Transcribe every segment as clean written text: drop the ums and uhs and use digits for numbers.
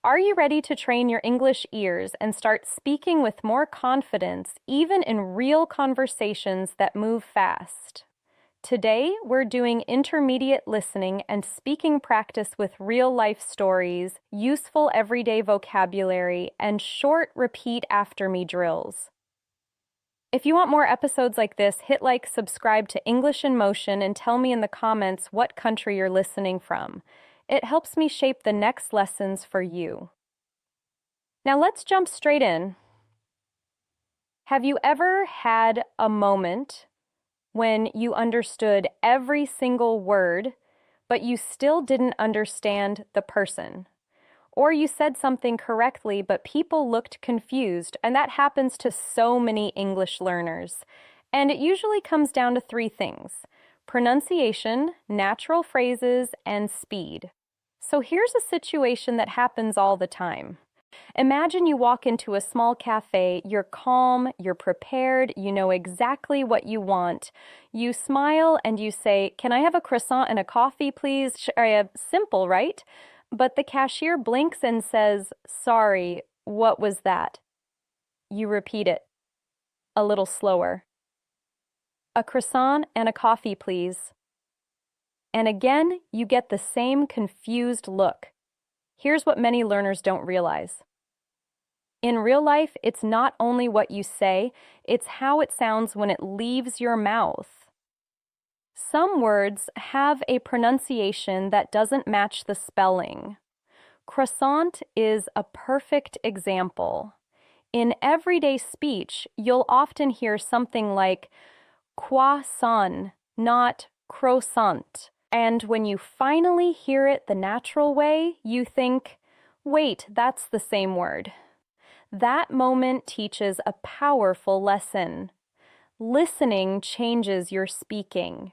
Are you ready to train your English ears and start speaking with more confidence, even in real conversations that move fast? Today, we're doing intermediate listening and speaking practice with real-life stories, useful everyday vocabulary, and short repeat after me drills. If you want more episodes like this, hit like, subscribe to English in Motion, and tell me in the comments what country you're listening from. It helps me shape the next lessons for you. Now let's jump straight in. Have you ever had a moment when you understood every single word, but you still didn't understand the person? Or you said something correctly, but people looked confused, and that happens to so many English learners. And it usually comes down to three things: pronunciation, natural phrases, and speed. So here's a situation that happens all the time. Imagine you walk into a small cafe, you're calm, you're prepared, you know exactly what you want. You smile and you say, "Can I have a croissant and a coffee, please?" Simple, right? But the cashier blinks and says, "Sorry, what was that?" You repeat it a little slower. "A croissant and a coffee, please." And again, you get the same confused look. Here's what many learners don't realize. In real life, it's not only what you say, it's how it sounds when it leaves your mouth. Some words have a pronunciation that doesn't match the spelling. Croissant is a perfect example. In everyday speech, you'll often hear something like croissant, not croissant. And when you finally hear it the natural way, you think, wait, that's the same word. That moment teaches a powerful lesson. Listening changes your speaking.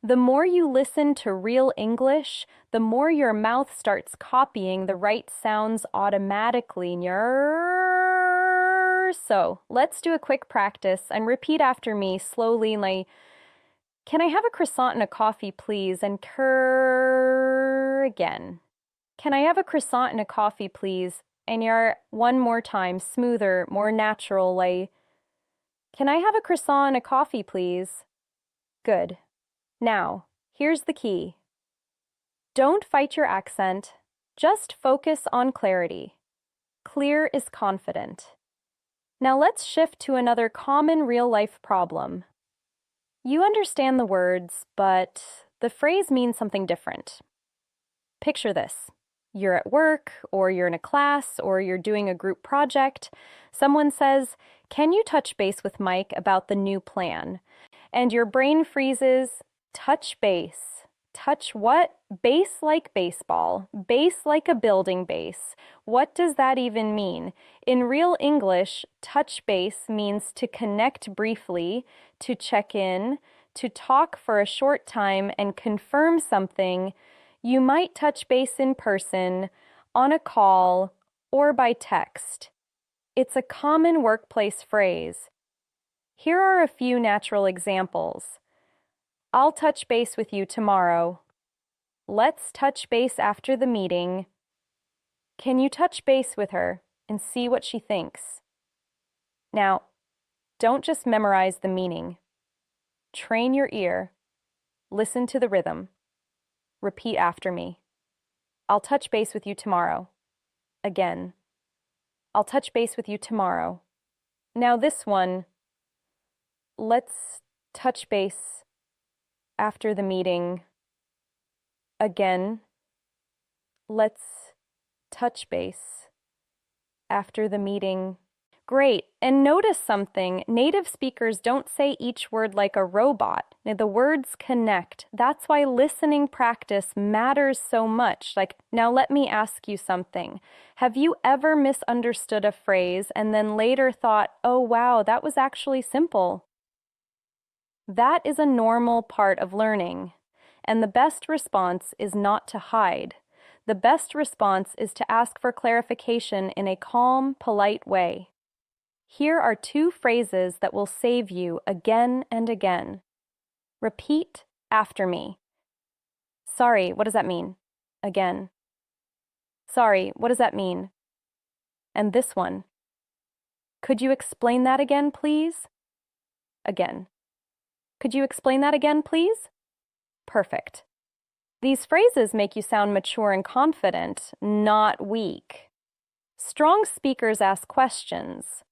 The more you listen to real English, the more your mouth starts copying the right sounds automatically. So, let's do a quick practice and repeat after me slowly, like, "Can I have a croissant and a coffee, please?" And again. "Can I have a croissant and a coffee, please?" And you're one more time, smoother, more natural, like, "Can I have a croissant and a coffee, please?" Good. Now, here's the key. Don't fight your accent. Just focus on clarity. Clear is confident. Now let's shift to another common real-life problem. You understand the words, but the phrase means something different. Picture this. You're at work, or you're in a class, or you're doing a group project. Someone says, "Can you touch base with Mike about the new plan?" And your brain freezes. Touch base. Touch what? Base like baseball. Base like a building base. What does that even mean? In real English, touch base means to connect briefly, to check in, to talk for a short time and confirm something. You might touch base in person, on a call, or by text. It's a common workplace phrase. Here are a few natural examples. "I'll touch base with you tomorrow." "Let's touch base after the meeting." "Can you touch base with her and see what she thinks?" Now, don't just memorize the meaning. Train your ear. Listen to the rhythm. Repeat after me. "I'll touch base with you tomorrow." Again. "I'll touch base with you tomorrow." Now this one. "Let's touch base after the meeting." Again. "Let's touch base after the meeting." Great. And notice something. Native speakers don't say each word like a robot. The words connect. That's why listening practice matters so much. Now let me ask you something. Have you ever misunderstood a phrase and then later thought, "Oh, wow, that was actually simple"? That is a normal part of learning. And the best response is not to hide. The best response is to ask for clarification in a calm, polite way. Here are two phrases that will save you again and again. Repeat after me. "Sorry, what does that mean?" Again. Sorry, what does that mean? And this one. Could you explain that again, please? Again. Could you explain that again, please? Perfect. These phrases make you sound mature and confident, not weak. Strong speakers ask questions.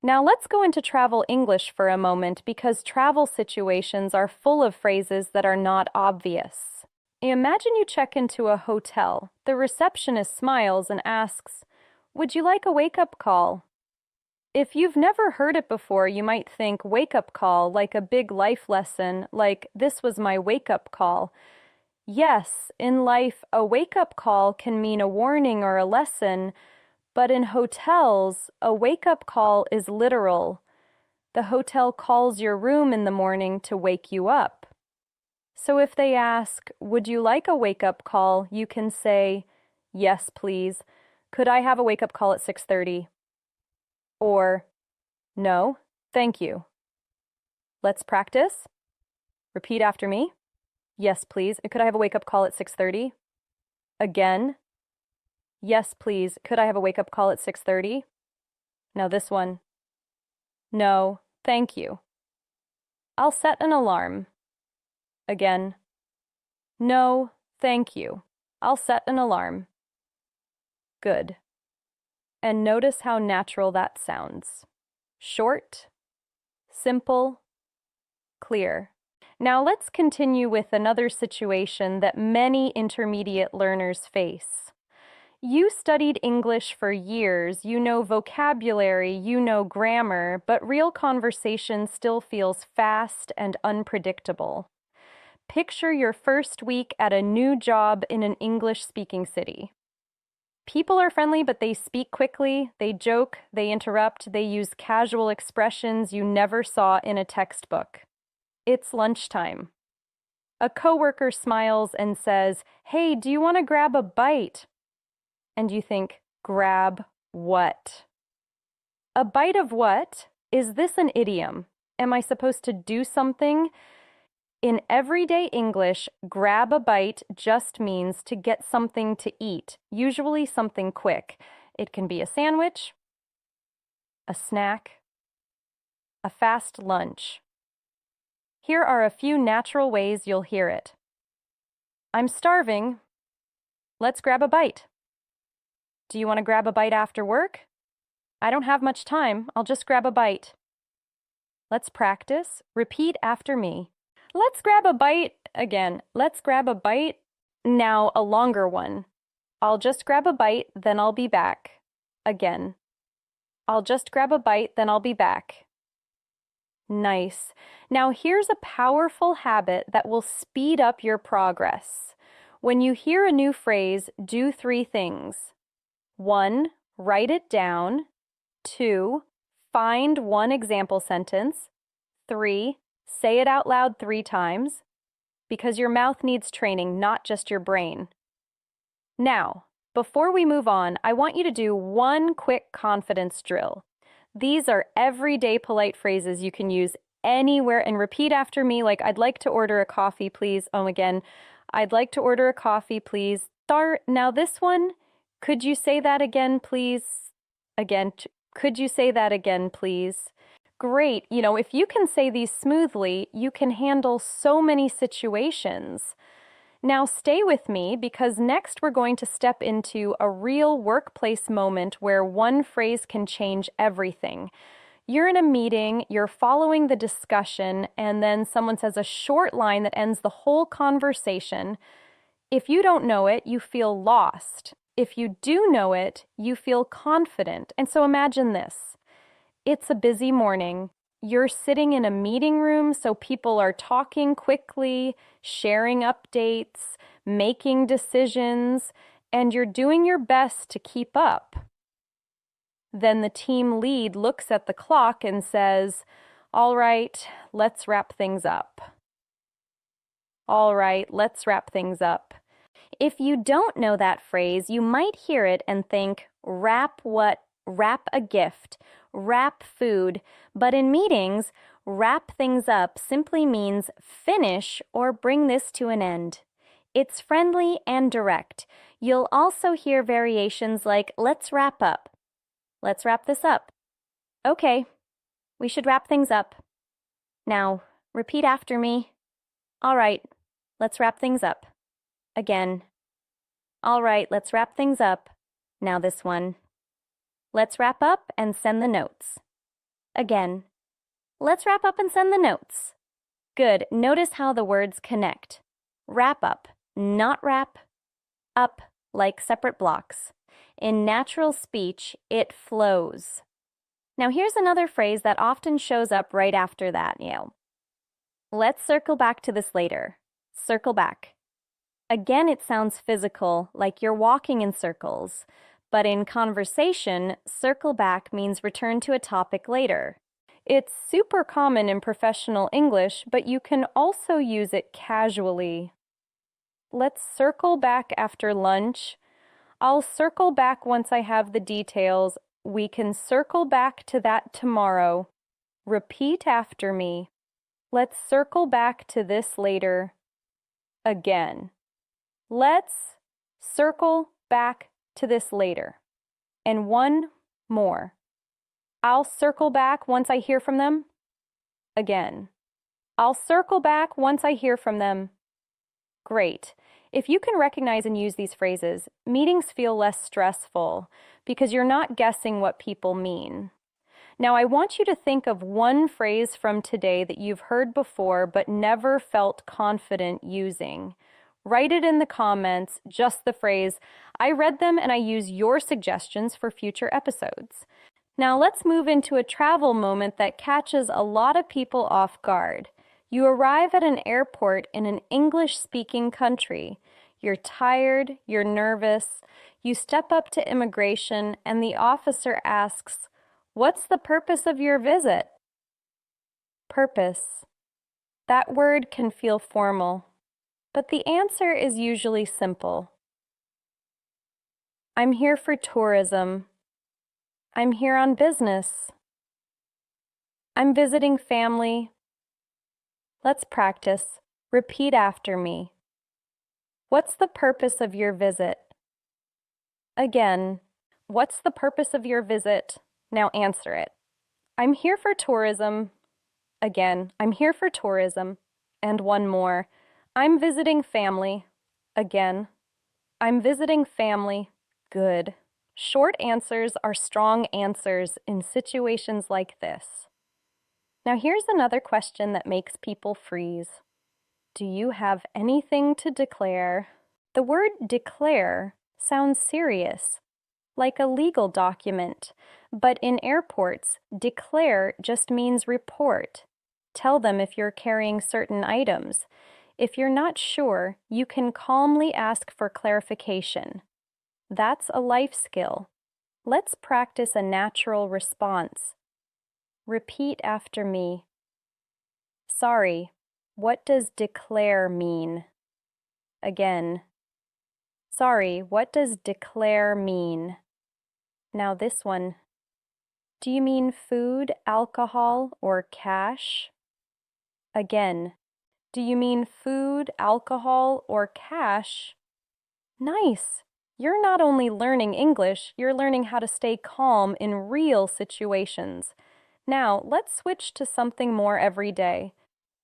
Now let's go into travel English for a moment because travel situations are full of phrases that are not obvious. Imagine you check into a hotel. The receptionist smiles and asks, "Would you like a wake-up call?" If you've never heard it before, you might think wake-up call like a big life lesson, like this was my wake-up call. Yes, in life, a wake-up call can mean a warning or a lesson, but in hotels, a wake-up call is literal. The hotel calls your room in the morning to wake you up. So if they ask, "Would you like a wake-up call?" you can say, "Yes, please. Could I have a wake-up call at 6:30? Or, "No, thank you." Let's practice. Repeat after me. Yes, please. Could I have a wake-up call at 6:30? Again. Yes, please. Could I have a wake-up call at 6:30? Now this one. No, thank you. I'll set an alarm. Again. No, thank you. I'll set an alarm. Good. And notice how natural that sounds. Short, simple, clear. Now let's continue with another situation that many intermediate learners face. You studied English for years, you know vocabulary, you know grammar, but real conversation still feels fast and unpredictable. Picture your first week at a new job in an English-speaking city. People are friendly, but they speak quickly, they joke, they interrupt, they use casual expressions you never saw in a textbook. It's lunchtime. A coworker smiles and says, "Hey, do you want to grab a bite?" And you think, grab what? A bite of what? Is this an idiom? Am I supposed to do something? In everyday English, grab a bite just means to get something to eat, usually something quick. It can be a sandwich, a snack, a fast lunch. Here are a few natural ways you'll hear it. I'm starving. Let's grab a bite. Do you want to grab a bite after work? I don't have much time. I'll just grab a bite. Let's practice. Repeat after me. Let's grab a bite. Again, let's grab a bite. Now a longer one. I'll just grab a bite, then I'll be back. Again. I'll just grab a bite, then I'll be back. Nice. Now here's a powerful habit that will speed up your progress. When you hear a new phrase, do 3 things. 1, write it down. 2, find one example sentence. 3, say it out loud 3 times. Because your mouth needs training, not just your brain. Now, before we move on, I want you to do one quick confidence drill. These are everyday polite phrases you can use anywhere and repeat after me like, "I'd like to order a coffee, please." Again, "I'd like to order a coffee, please." Now this one, "Could you say that again, please?" Again, "Could you say that again, please?" Great. If you can say these smoothly, you can handle so many situations. Now stay with me because next we're going to step into a real workplace moment where one phrase can change everything. You're in a meeting, you're following the discussion, and then someone says a short line that ends the whole conversation. If you don't know it, you feel lost. If you do know it, you feel confident. And so imagine this. It's a busy morning. You're sitting in a meeting room, so people are talking quickly, sharing updates, making decisions, and you're doing your best to keep up. Then the team lead looks at the clock and says, "All right, let's wrap things up." All right, let's wrap things up. If you don't know that phrase, you might hear it and think, wrap what? Wrap a gift, wrap food. But in meetings, wrap things up simply means finish or bring this to an end. It's friendly and direct. You'll also hear variations like, let's wrap up. Let's wrap this up. Okay, we should wrap things up. Now, repeat after me. All right, let's wrap things up. Again. All right, let's wrap things up. Now this one. Let's wrap up and send the notes. Again. Let's wrap up and send the notes. Good. Notice how the words connect. Wrap up, not wrap. Up, like separate blocks. In natural speech, it flows. Now here's another phrase that often shows up right after that, Let's circle back to this later. Circle back. Again, it sounds physical, like you're walking in circles. But in conversation, circle back means return to a topic later. It's super common in professional English, but you can also use it casually. Let's circle back after lunch. I'll circle back once I have the details. We can circle back to that tomorrow. Repeat after me. Let's circle back to this later. Again. Let's circle back to this later. And one more. I'll circle back once I hear from them. Again. I'll circle back once I hear from them. Great. If you can recognize and use these phrases, meetings feel less stressful because you're not guessing what people mean. Now, I want you to think of one phrase from today that you've heard before but never felt confident using. Write it in the comments, just the phrase, I read them and I use your suggestions for future episodes. Now let's move into a travel moment that catches a lot of people off guard. You arrive at an airport in an English-speaking country. You're tired, you're nervous. You step up to immigration and the officer asks, "What's the purpose of your visit?" Purpose. That word can feel formal, but the answer is usually simple. I'm here for tourism. I'm here on business. I'm visiting family. Let's practice. Repeat after me. What's the purpose of your visit? Again, what's the purpose of your visit? Now answer it. I'm here for tourism. Again, I'm here for tourism. And one more. I'm visiting family. Again, I'm visiting family. Good. Short answers are strong answers in situations like this. Now here's another question that makes people freeze. Do you have anything to declare? The word declare sounds serious, like a legal document, but in airports, declare just means report. Tell them if you're carrying certain items. If you're not sure, you can calmly ask for clarification. That's a life skill. Let's practice a natural response. Repeat after me. Sorry, what does declare mean? Again. Sorry, what does declare mean? Now this one. Do you mean food, alcohol, or cash? Again. Do you mean food, alcohol, or cash? Nice! You're not only learning English, you're learning how to stay calm in real situations. Now, let's switch to something more everyday.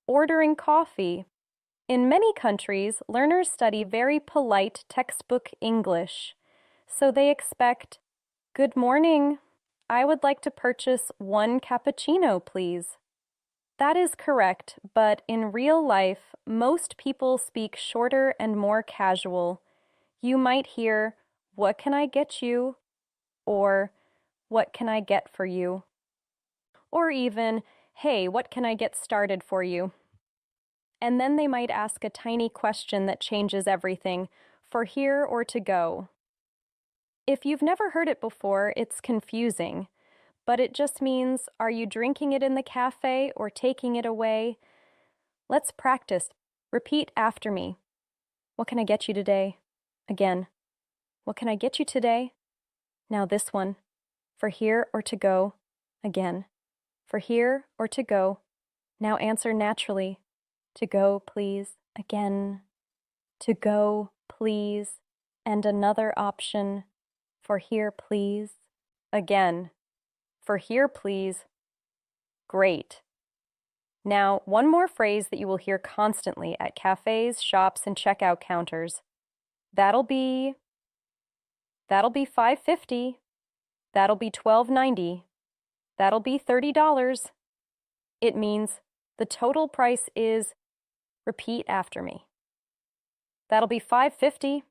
Ordering coffee. In many countries, learners study very polite textbook English. So they expect, "Good morning. I would like to purchase 1 cappuccino, please." That is correct, but in real life, most people speak shorter and more casual. You might hear, "What can I get you?" or "What can I get for you?" Or even, "Hey, what can I get started for you?" And then they might ask a tiny question that changes everything, for here or to go. If you've never heard it before, it's confusing, but it just means, are you drinking it in the cafe or taking it away? Let's practice. Repeat after me. What can I get you today? Again. What can I get you today? Now this one. For here or to go? Again. For here or to go? Now answer naturally. To go, please. Again. To go, please. And another option for here, please. Again, for here, please. Great. Now, one more phrase that you will hear constantly at cafes, shops, and checkout counters. That'll be $5.50. That'll be $12.90. That'll be $30. It means the total price is, repeat after me. That'll be $5.50.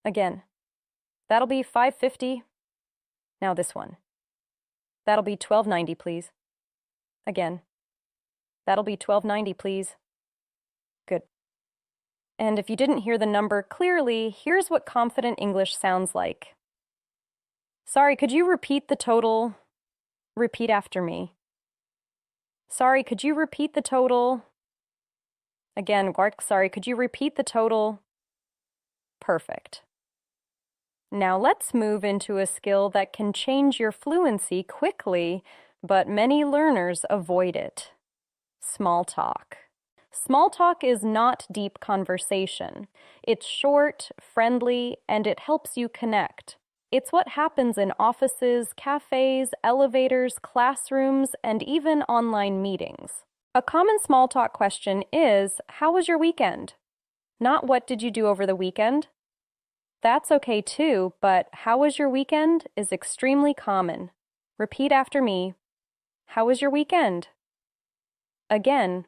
Again, that'll be $5.50. Now this one. That'll be $12.90, please. Again, that'll be $12.90, please. Good. And if you didn't hear the number clearly, here's what confident English sounds like. Sorry, could you repeat the total? Repeat after me. Sorry, could you repeat the total? Again, sorry, could you repeat the total? Perfect. Now let's move into a skill that can change your fluency quickly, but many learners avoid it. Small talk. Small talk is not deep conversation. It's short, friendly, and it helps you connect. It's what happens in offices, cafes, elevators, classrooms, and even online meetings. A common small talk question is, how was your weekend? Not what did you do over the weekend? That's okay too, but how was your weekend is extremely common. Repeat after me. How was your weekend? Again,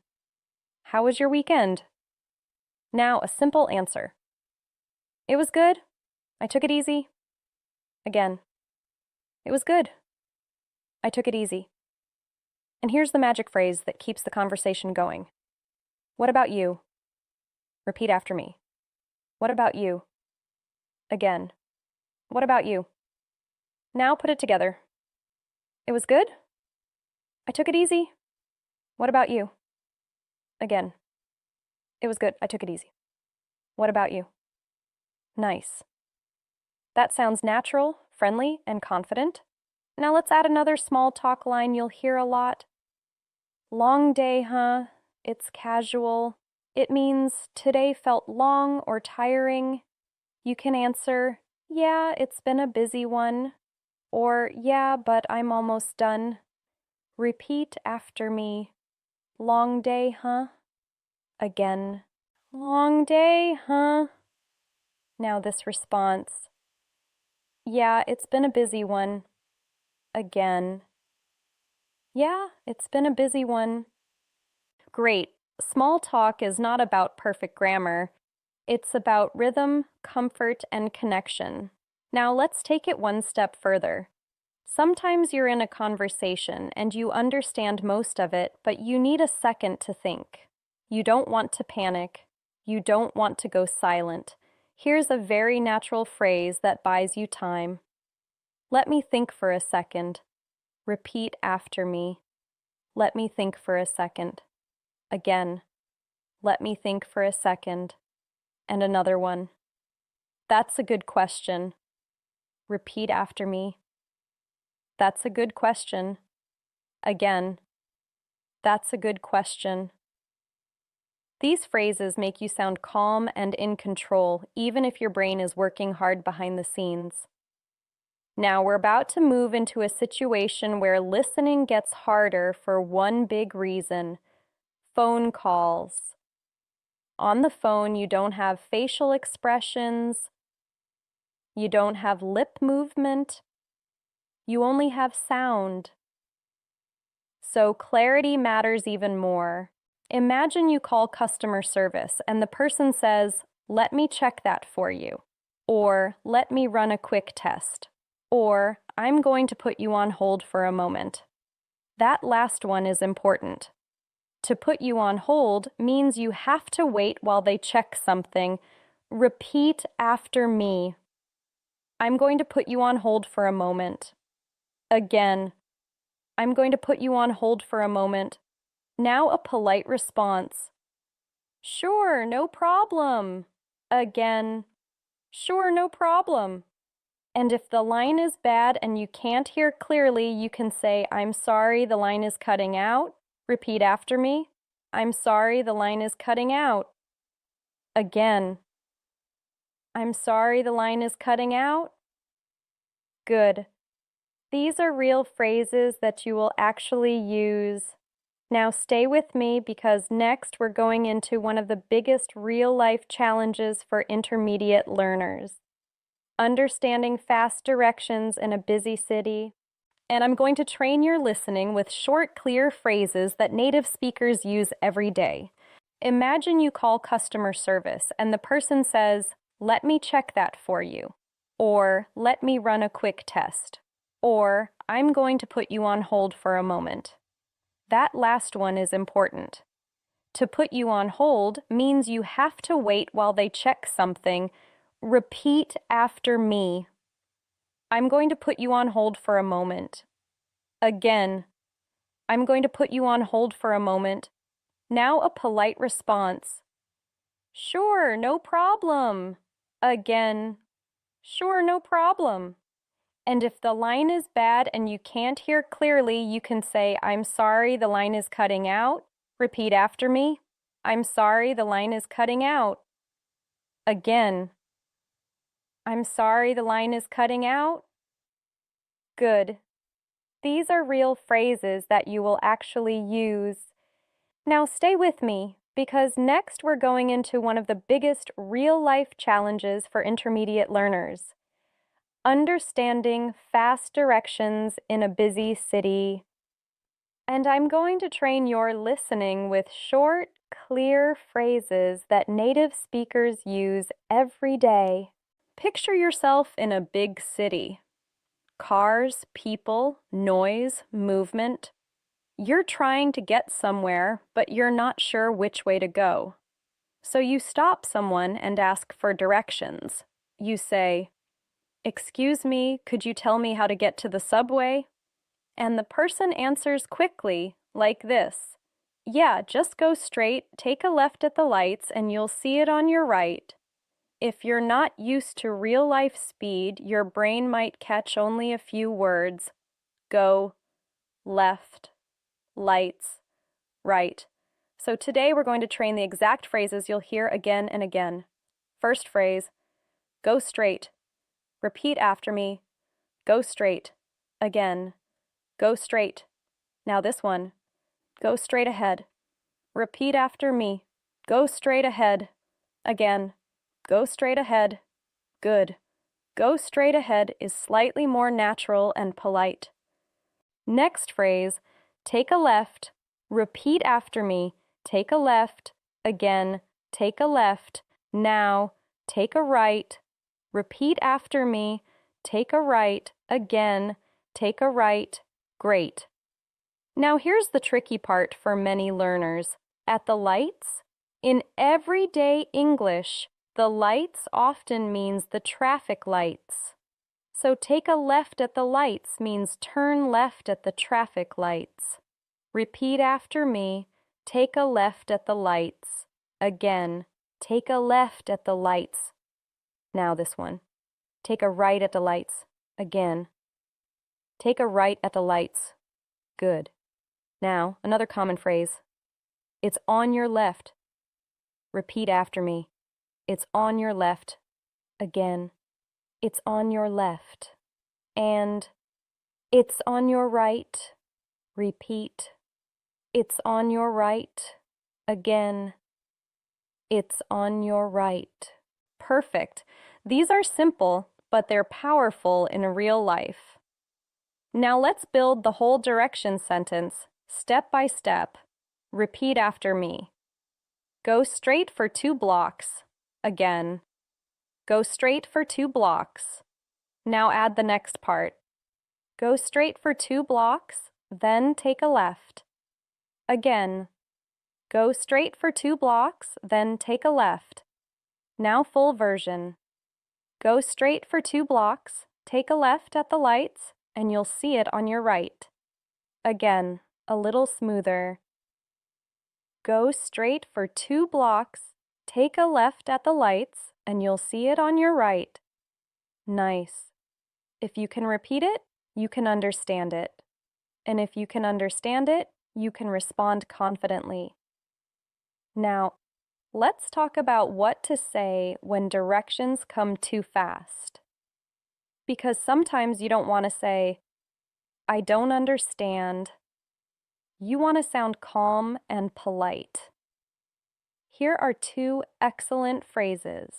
how was your weekend? Now a simple answer. It was good. I took it easy. Again, it was good. I took it easy. And here's the magic phrase that keeps the conversation going. What about you? Repeat after me. What about you? Again, what about you? Now put it together. It was good. I took it easy. What about you? Again, it was good. I took it easy. What about you? Nice. That sounds natural, friendly, and confident. Now let's add another small talk line you'll hear a lot. Long day, huh? It's casual. It means today felt long or tiring. You can answer, yeah, it's been a busy one. Or, yeah, but I'm almost done. Repeat after me. Long day, huh? Again. Long day, huh? Now this response. Yeah, it's been a busy one. Again. Yeah, it's been a busy one. Great. Small talk is not about perfect grammar. It's about rhythm, comfort, and connection. Now let's take it one step further. Sometimes you're in a conversation and you understand most of it, but you need a second to think. You don't want to panic. You don't want to go silent. Here's a very natural phrase that buys you time. Let me think for a second. Repeat after me. Let me think for a second. Again. Let me think for a second. And another one. That's a good question. Repeat after me. That's a good question. Again. That's a good question. These phrases make you sound calm and in control, even if your brain is working hard behind the scenes. Now we're about to move into a situation where listening gets harder for one big reason: phone calls. On the phone, you don't have facial expressions. You don't have lip movement. You only have sound. So clarity matters even more. Imagine you call customer service and the person says, "Let me check that for you," or "Let me run a quick test," or "I'm going to put you on hold for a moment." That last one is important. To put you on hold means you have to wait while they check something. Repeat after me. I'm going to put you on hold for a moment. Again. I'm going to put you on hold for a moment. Now a polite response. Sure, no problem. Again. Sure, no problem. And if the line is bad and you can't hear clearly, you can say, "I'm sorry, the line is cutting out." Repeat after me. I'm sorry, the line is cutting out. Again. I'm sorry the line is cutting out. Good. These are real phrases that you will actually use. Now stay with me because next we're going into one of the biggest real-life challenges for intermediate learners. Understanding fast directions in a busy city. And I'm going to train your listening with short, clear phrases that native speakers use every day. Imagine you call customer service and the person says, "Let me check that for you," or "Let me run a quick test," or "I'm going to put you on hold for a moment." That last one is important. To put you on hold means you have to wait while they check something. Repeat after me. I'm going to put you on hold for a moment. Again, I'm going to put you on hold for a moment. Now a polite response. Sure, no problem. Again, sure, no problem. And if the line is bad and you can't hear clearly, you can say, "I'm sorry, the line is cutting out." Repeat after me. I'm sorry, the line is cutting out. Again. I'm sorry, the line is cutting out. Good. These are real phrases that you will actually use. Now stay with me, because next we're going into one of the biggest real-life challenges for intermediate learners. Understanding fast directions in a busy city. And I'm going to train your listening with short, clear phrases that native speakers use every day. Picture yourself in a big city. Cars, people, noise, movement. You're trying to get somewhere, but you're not sure which way to go. So you stop someone and ask for directions. You say, "Excuse me, could you tell me how to get to the subway?" And the person answers quickly, like this. "Yeah, just go straight, take a left at the lights, and you'll see it on your right." If you're not used to real-life speed, your brain might catch only a few words. Go, left, lights, right. So today we're going to train the exact phrases you'll hear again and again. First phrase, go straight. Repeat after me. Go straight. Again. Go straight. Now this one. Go straight ahead. Repeat after me. Go straight ahead. Again. Go straight ahead. Good. Go straight ahead is slightly more natural and polite. Next phrase, take a left. Repeat after me. Take a left. Again. Take a left. Now. Take a right. Repeat after me. Take a right. Again. Take a right. Great. Now here's the tricky part for many learners. At the lights, in everyday English, the lights often means the traffic lights. So take a left at the lights means turn left at the traffic lights. Repeat after me. Take a left at the lights. Again, take a left at the lights. Now this one. Take a right at the lights. Again. Take a right at the lights. Good. Now, another common phrase. It's on your left. Repeat after me. It's on your left. Again. It's on your left. And it's on your right. Repeat. It's on your right. Again. It's on your right. Perfect. These are simple, but they're powerful in real life. Now let's build the whole direction sentence, step by step. Repeat after me. Go straight for 2 blocks. Again. Go straight for 2 blocks. Now add the next part. Go straight for 2 blocks, then take a left. Again. Go straight for 2 blocks, then take a left. Now full version. Go straight for 2 blocks, take a left at the lights, and you'll see it on your right. Again, a little smoother. Go straight for 2 blocks, take a left at the lights, and you'll see it on your right. Nice. If you can repeat it, you can understand it. And if you can understand it, you can respond confidently. Now, Let's talk about what to say when directions come too fast. Because sometimes you don't want to say, I don't understand. You want to sound calm and polite. Here are two excellent phrases.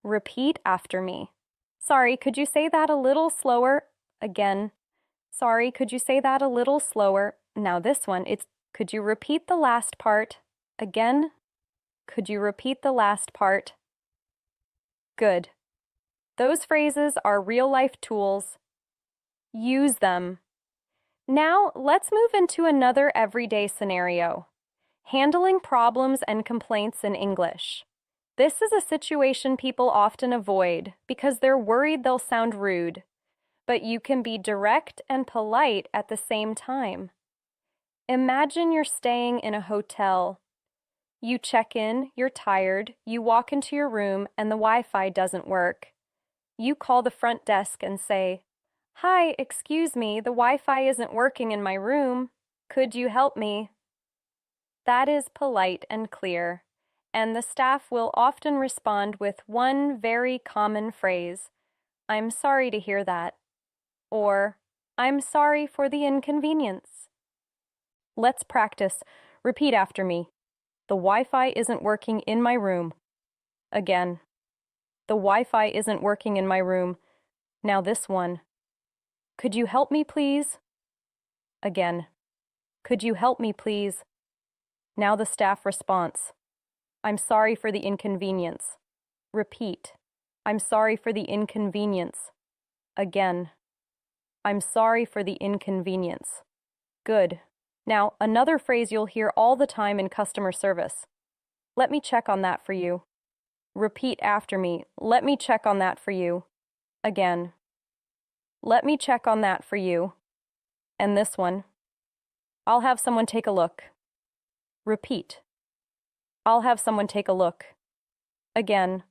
Repeat after me. Sorry, could you say that a little slower? Again. Sorry, could you say that a little slower? Now this one, could you repeat the last part? Again. Could you repeat the last part? Good. Those phrases are real-life tools. Use them. Now, let's move into another everyday scenario. Handling problems and complaints in English. This is a situation people often avoid because they're worried they'll sound rude, but you can be direct and polite at the same time. Imagine you're staying in a hotel. You check in, you're tired, you walk into your room, and the Wi-Fi doesn't work. You call the front desk and say, Hi, excuse me, the Wi-Fi isn't working in my room. Could you help me? That is polite and clear, and the staff will often respond with one very common phrase, I'm sorry to hear that, or I'm sorry for the inconvenience. Let's practice. Repeat after me. The Wi-Fi isn't working in my room. Again. The Wi-Fi isn't working in my room. Now this one. Could you help me, please? Again. Could you help me, please? Now the staff response. I'm sorry for the inconvenience. Repeat. I'm sorry for the inconvenience. Again. I'm sorry for the inconvenience. Good. Now, another phrase you'll hear all the time in customer service. Let me check on that for you. Repeat after me. Let me check on that for you. Again. Let me check on that for you. And this one. I'll have someone take a look. Repeat. I'll have someone take a look. Again.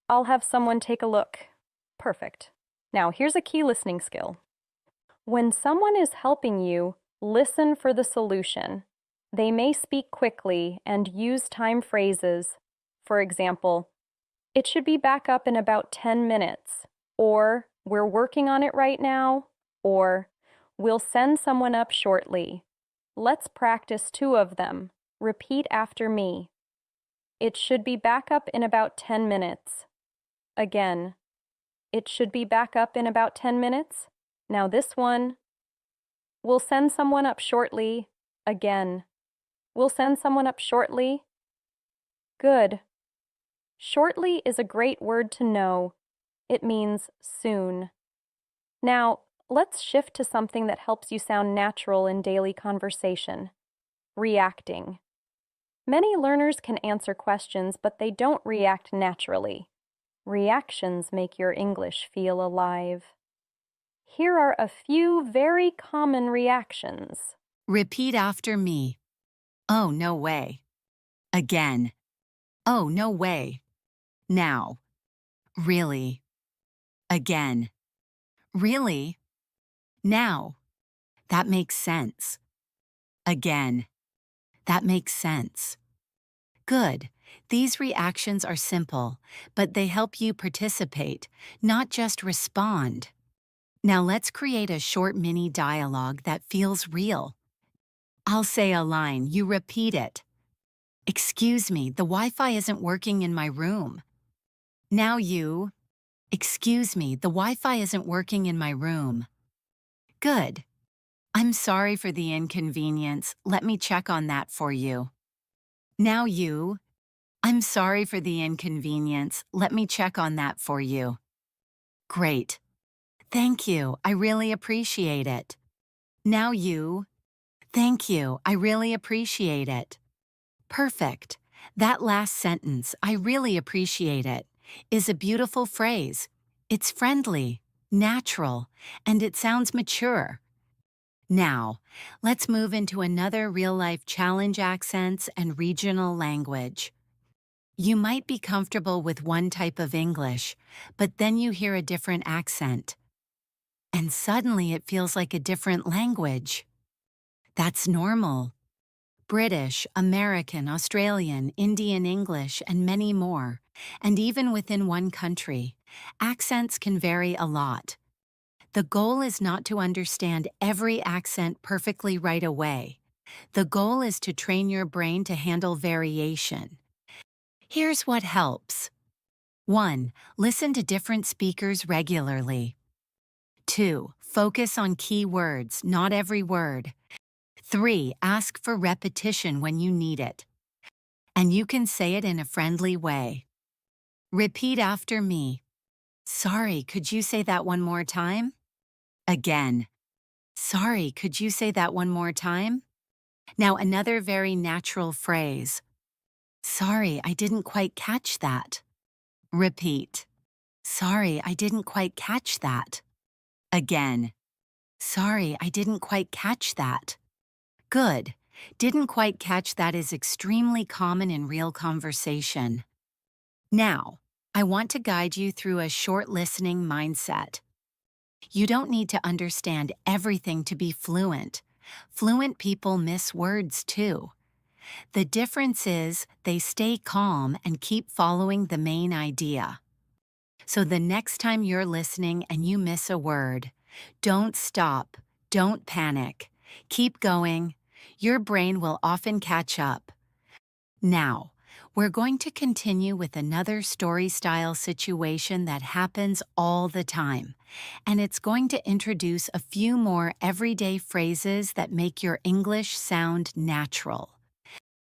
I'll have someone take a look. Perfect. Now, here's a key listening skill. When someone is helping you, listen for the solution. They may speak quickly and use time phrases. For example, it should be back up in about 10 minutes, or we're working on it right now, or we'll send someone up shortly. Let's practice two of them. Repeat after me. It should be back up in about 10 minutes. Again. It should be back up in about 10 minutes. Now this one. We'll send someone up shortly. Again. We'll send someone up shortly. Good. Shortly is a great word to know. It means soon. Now, let's shift to something that helps you sound natural in daily conversation. Reacting. Many learners can answer questions, but they don't react naturally. Reactions make your English feel alive. Here are a few very common reactions. Repeat after me. Oh, no way. Again. Oh, no way. Now. Really. Again. Really? Now. That makes sense. Again. That makes sense. Good. These reactions are simple, but they help you participate, not just respond. Now let's create a short mini dialogue that feels real. I'll say a line, you repeat it. Excuse me, the Wi-Fi isn't working in my room. Now you. Excuse me, the Wi-Fi isn't working in my room. Good. I'm sorry for the inconvenience. Let me check on that for you. Now you. I'm sorry for the inconvenience. Let me check on that for you. Great. Thank you. I really appreciate it. Now you. Thank you. I really appreciate it. Perfect. That last sentence, I really appreciate it, is a beautiful phrase. It's friendly, natural, and it sounds mature. Now, let's move into another real-life challenge accents and regional language. You might be comfortable with one type of English, but then you hear a different accent. And suddenly it feels like a different language. That's normal. British, American, Australian, Indian English, and many more. And even within one country, accents can vary a lot. The goal is not to understand every accent perfectly right away. The goal is to train your brain to handle variation. Here's what helps. 1. Listen to different speakers regularly. 2. Focus on key words, not every word. 3. Ask for repetition when you need it. And you can say it in a friendly way. Repeat after me. Sorry, could you say that one more time? Again. Sorry, could you say that one more time? Now another very natural phrase. Sorry, I didn't quite catch that. Repeat. Sorry, I didn't quite catch that. Again. Sorry, I didn't quite catch that. Good. Didn't quite catch that is extremely common in real conversation. Now, I want to guide you through a short listening mindset. You don't need to understand everything to be fluent. Fluent people miss words too. The difference is they stay calm and keep following the main idea. So the next time you're listening and you miss a word, don't stop, don't panic. Keep going. Your brain will often catch up. Now, we're going to continue with another story-style situation that happens all the time, and it's going to introduce a few more everyday phrases that make your English sound natural.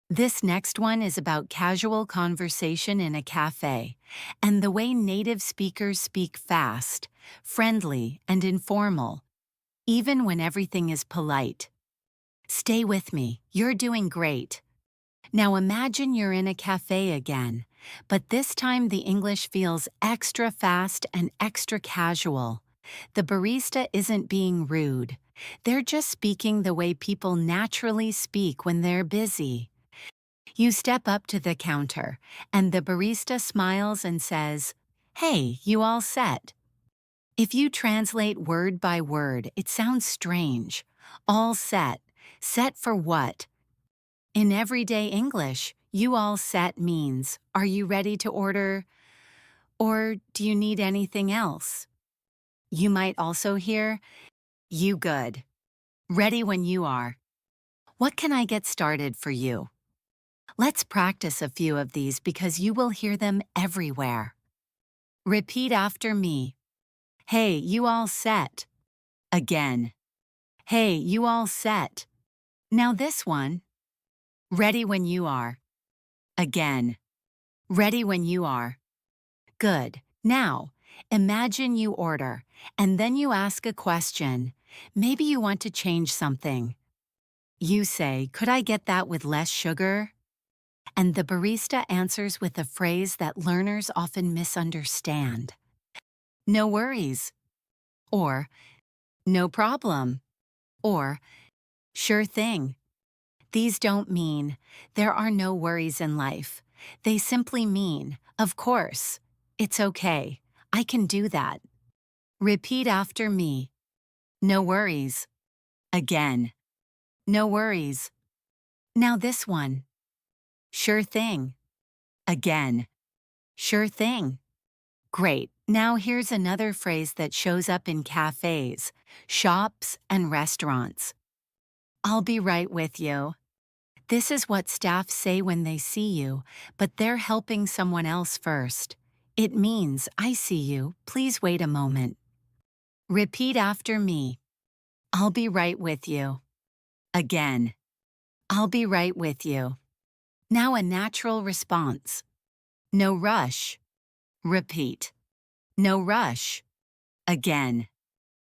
This next one is about casual conversation in a cafe, and the way native speakers speak fast, friendly, and informal, even when everything is polite. Stay with me, you're doing great. Now imagine you're in a cafe again, but this time the English feels extra fast and extra casual. The barista isn't being rude. They're just speaking the way people naturally speak when they're busy. You step up to the counter, and the barista smiles and says, "Hey, you all set?" If you translate word by word, it sounds strange. All set. Set for what? In everyday English, you all set means, are you ready to order? Or do you need anything else? You might also hear, you good. Ready when you are. What can I get started for you? Let's practice a few of these because you will hear them everywhere. Repeat after me. Hey, you all set? Again. Hey, you all set? Now this one. Ready when you are. Again. Ready when you are. Good. Now, imagine you order, and then you ask a question. Maybe you want to change something. You say, "Could I get that with less sugar?" And the barista answers with a phrase that learners often misunderstand. No worries. Or, no problem. Or, sure thing. These don't mean there are no worries in life. They simply mean, of course, it's okay. I can do that. Repeat after me. No worries. Again. No worries. Now this one. Sure thing. Again. Sure thing. Great. Now here's another phrase that shows up in cafes, shops, and restaurants. I'll be right with you. This is what staff say when they see you, but they're helping someone else first. It means, I see you, please wait a moment. Repeat after me. I'll be right with you. Again. I'll be right with you. Now a natural response. No rush. Repeat. No rush. Again.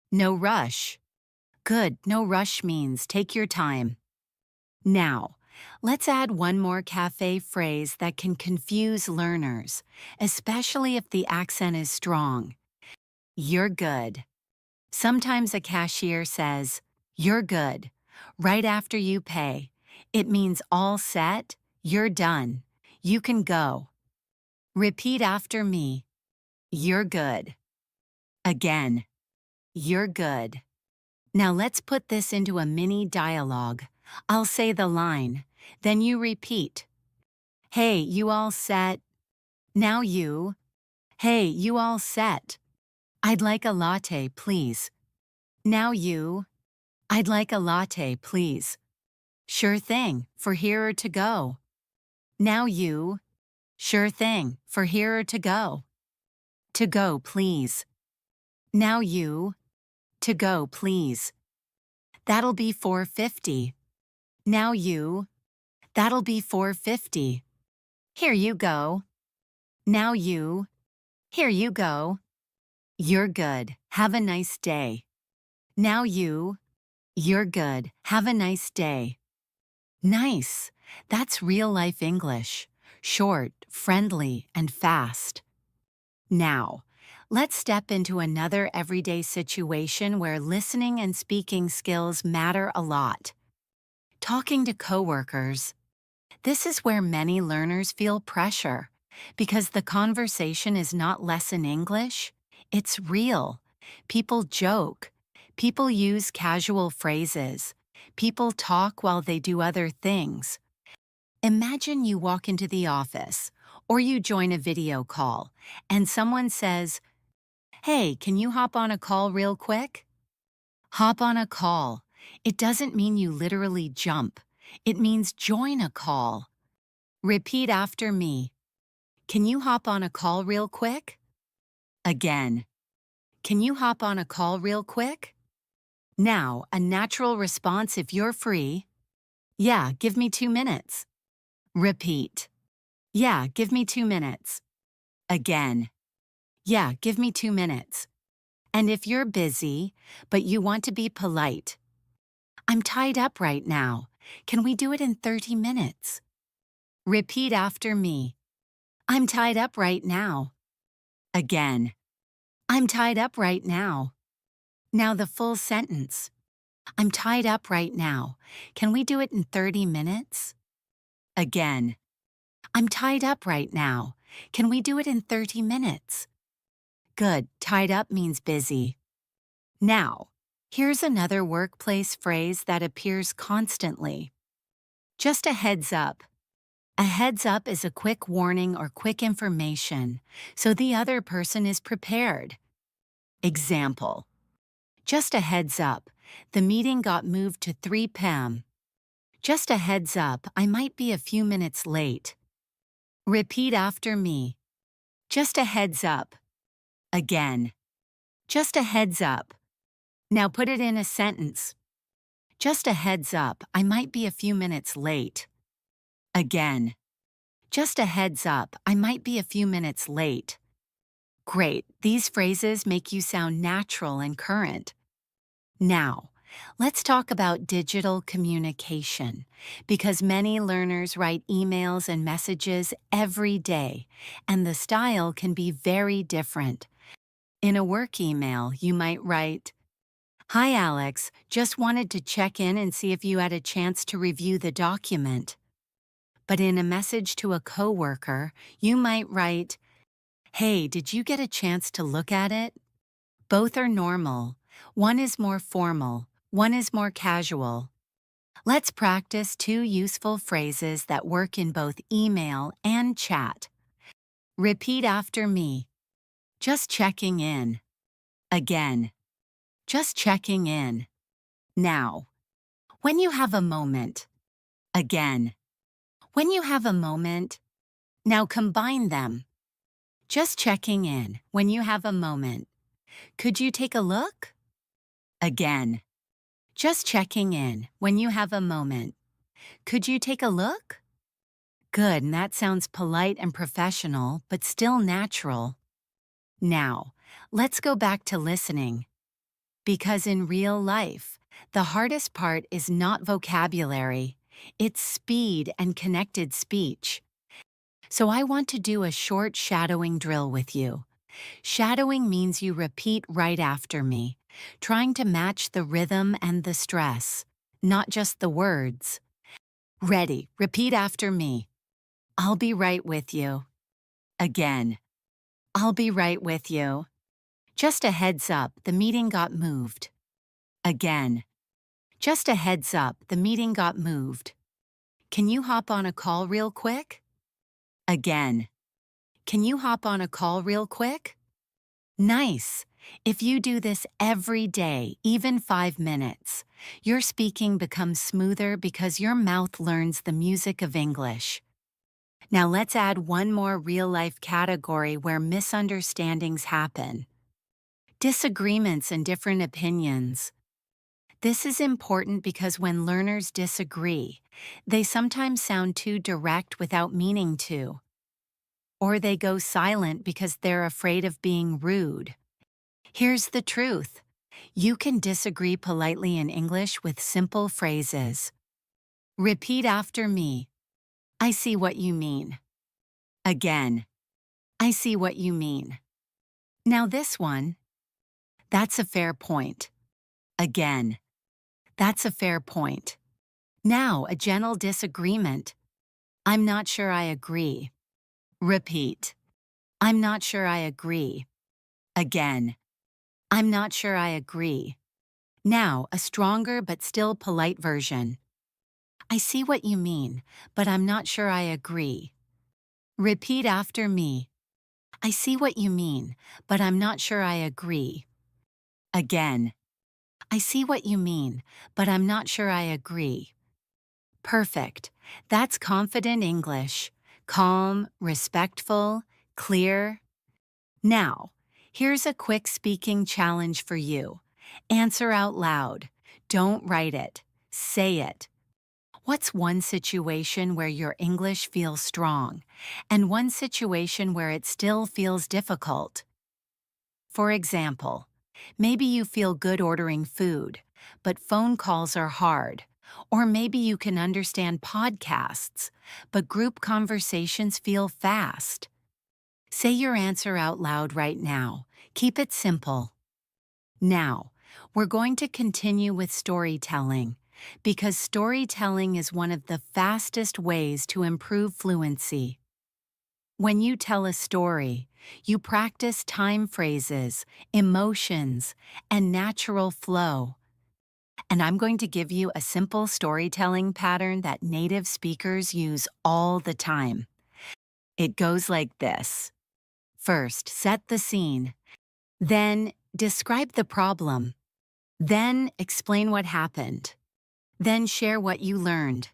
No rush. Good, no rush means take your time. Now, let's add one more cafe phrase that can confuse learners, especially if the accent is strong. You're good. Sometimes a cashier says, "You're good," right after you pay. It means all set, you're done. You can go. Repeat after me. You're good. Again. You're good. Now let's put this into a mini dialogue. I'll say the line. Then you repeat, "Hey, you all set? Now you. Hey, you all set? I'd like a latte, please. Now you. I'd like a latte, please. Sure thing, for here or to go. Now you. Sure thing, for here or to go. To go, please. Now you. To go, please. That'll be 4.50. Now you. That'll be 4.50. Here you go. Now you. Here you go. You're good. Have a nice day. Now you. You're good. Have a nice day. Nice. That's real-life English. Short, friendly, and fast. Now, let's step into another everyday situation where listening and speaking skills matter a lot. Talking to coworkers. This is where many learners feel pressure because the conversation is not lesson English, it's real. People joke. People use casual phrases. People talk while they do other things. Imagine you walk into the office or you join a video call and someone says, "Hey, can you hop on a call real quick?" Hop on a call. It doesn't mean you literally jump. It means join a call. Repeat after me. Can you hop on a call real quick? Again. Can you hop on a call real quick? Now, a natural response if you're free. Yeah, give me 2 minutes. Repeat. Yeah, give me 2 minutes. Again. Yeah, give me 2 minutes. And if you're busy, but you want to be polite, I'm tied up right now. Can we do it in 30 minutes? Repeat after me. I'm tied up right now. Again. I'm tied up right now. Now the full sentence. I'm tied up right now. Can we do it in 30 minutes? Again. I'm tied up right now. Can we do it in 30 minutes? Good. Tied up means busy. Now, here's another workplace phrase that appears constantly. Just a heads up. A heads up is a quick warning or quick information, so the other person is prepared. Example. Just a heads up. The meeting got moved to 3 p.m. Just a heads up, I might be a few minutes late. Repeat after me. Just a heads up. Again. Just a heads up. Now put it in a sentence. Just a heads up, I might be a few minutes late. Again. Just a heads up, I might be a few minutes late. Great, these phrases make you sound natural and current. Now, let's talk about digital communication, because many learners write emails and messages every day, and the style can be very different. In a work email, you might write, "Hi Alex, just wanted to check in and see if you had a chance to review the document." But in a message to a coworker, you might write, "Hey, did you get a chance to look at it?" Both are normal. One is more formal, one is more casual. Let's practice two useful phrases that work in both email and chat. Repeat after me. Just checking in. Again. Just checking in. Now. When you have a moment. Again. When you have a moment. Now combine them. Just checking in. When you have a moment. Could you take a look? Again. Just checking in. When you have a moment. Could you take a look? Good, and that sounds polite and professional, but still natural. Now, let's go back to listening. Because in real life, the hardest part is not vocabulary, it's speed and connected speech. So I want to do a short shadowing drill with you. Shadowing means you repeat right after me, trying to match the rhythm and the stress, not just the words. Ready, repeat after me. I'll be right with you. Again. I'll be right with you. Just a heads up, the meeting got moved. Again. Just a heads up, the meeting got moved. Can you hop on a call real quick? Again. Can you hop on a call real quick? Nice. If you do this every day, even 5 minutes, your speaking becomes smoother because your mouth learns the music of English. Now let's add one more real-life category where misunderstandings happen. Disagreements and different opinions. This is important because when learners disagree, they sometimes sound too direct without meaning to. Or they go silent because they're afraid of being rude. Here's the truth. You can disagree politely in English with simple phrases. Repeat after me. I see what you mean. Again. I see what you mean. Now this one. That's a fair point. Again. That's a fair point. Now a gentle disagreement. I'm not sure I agree. Repeat. I'm not sure I agree. Again. I'm not sure I agree. Now a stronger but still polite version. I see what you mean, but I'm not sure I agree. Repeat after me. I see what you mean, but I'm not sure I agree. Again. I see what you mean, but I'm not sure I agree. Perfect. That's confident English. Calm, respectful, clear. Now, here's a quick speaking challenge for you. Answer out loud. Don't write it. Say it. What's one situation where your English feels strong, and one situation where it still feels difficult? For example, maybe you feel good ordering food, but phone calls are hard. Or maybe you can understand podcasts, but group conversations feel fast. Say your answer out loud right now. Keep it simple. Now, we're going to continue with storytelling, because storytelling is one of the fastest ways to improve fluency. When you tell a story, you practice time phrases, emotions, and natural flow. And I'm going to give you a simple storytelling pattern that native speakers use all the time. It goes like this. First, set the scene. Then, describe the problem. Then, explain what happened. Then, share what you learned.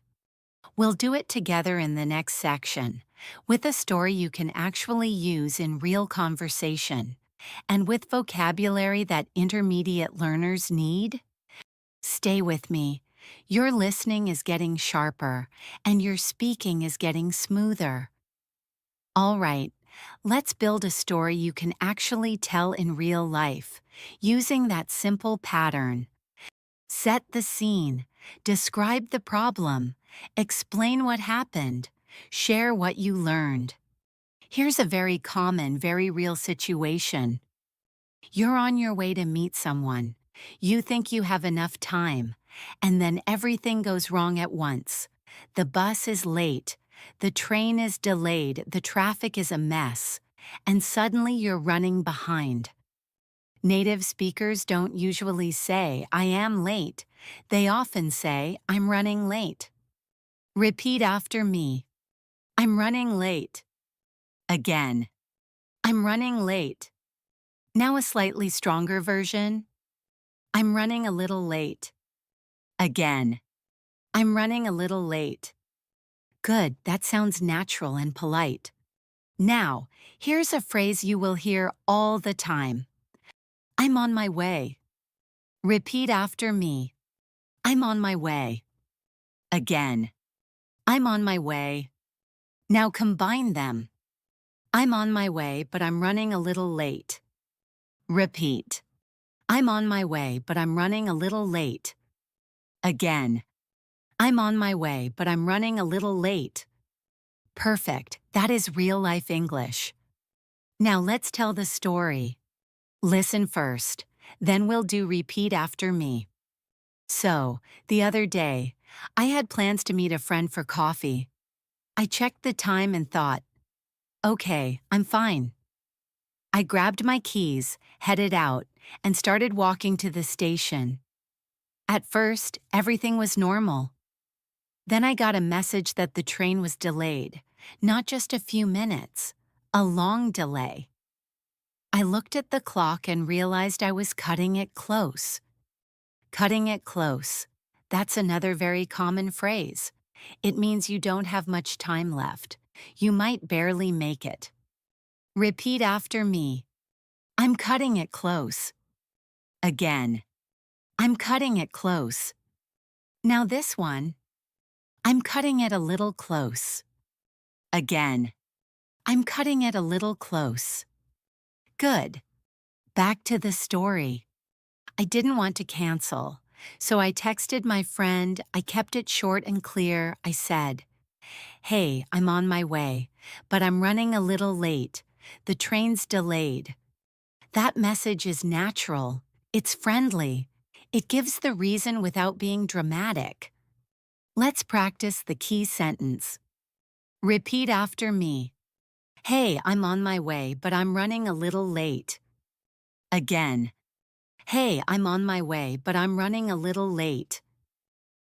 We'll do it together in the next section, with a story you can actually use in real conversation, and with vocabulary that intermediate learners need. Stay with me. Your listening is getting sharper, and your speaking is getting smoother. All right, let's build a story you can actually tell in real life, using that simple pattern. Set the scene, describe the problem, explain what happened, share what you learned. Here's a very common, very real situation. You're on your way to meet someone. You think you have enough time, and then everything goes wrong at once. The bus is late, the train is delayed, the traffic is a mess, and suddenly you're running behind. Native speakers don't usually say, I am late. They often say, I'm running late. Repeat after me. I'm running late. Again. I'm running late. Now a slightly stronger version. I'm running a little late. Again. I'm running a little late. Good, that sounds natural and polite. Now, here's a phrase you will hear all the time. I'm on my way. Repeat after me. I'm on my way. Again. I'm on my way. Now combine them. I'm on my way, but I'm running a little late. Repeat. I'm on my way, but I'm running a little late. Again. I'm on my way, but I'm running a little late. Perfect. That is real-life English. Now let's tell the story. Listen first, then we'll do repeat after me. So, the other day, I had plans to meet a friend for coffee. I checked the time and thought, okay, I'm fine. I grabbed my keys, headed out, and started walking to the station. At first, everything was normal. Then I got a message that the train was delayed, not just a few minutes, a long delay. I looked at the clock and realized I was cutting it close. Cutting it close. That's another very common phrase. It means you don't have much time left. You might barely make it. Repeat after me. I'm cutting it close. Again. I'm cutting it close. Now this one. I'm cutting it a little close. Again. I'm cutting it a little close. Good. Back to the story. I didn't want to cancel, so I texted my friend. I kept it short and clear. I said, "Hey, I'm on my way, but I'm running a little late. The train's delayed." That message is natural. It's friendly. It gives the reason without being dramatic. Let's practice the key sentence. Repeat after me. Hey, I'm on my way, but I'm running a little late. Again. Hey, I'm on my way, but I'm running a little late.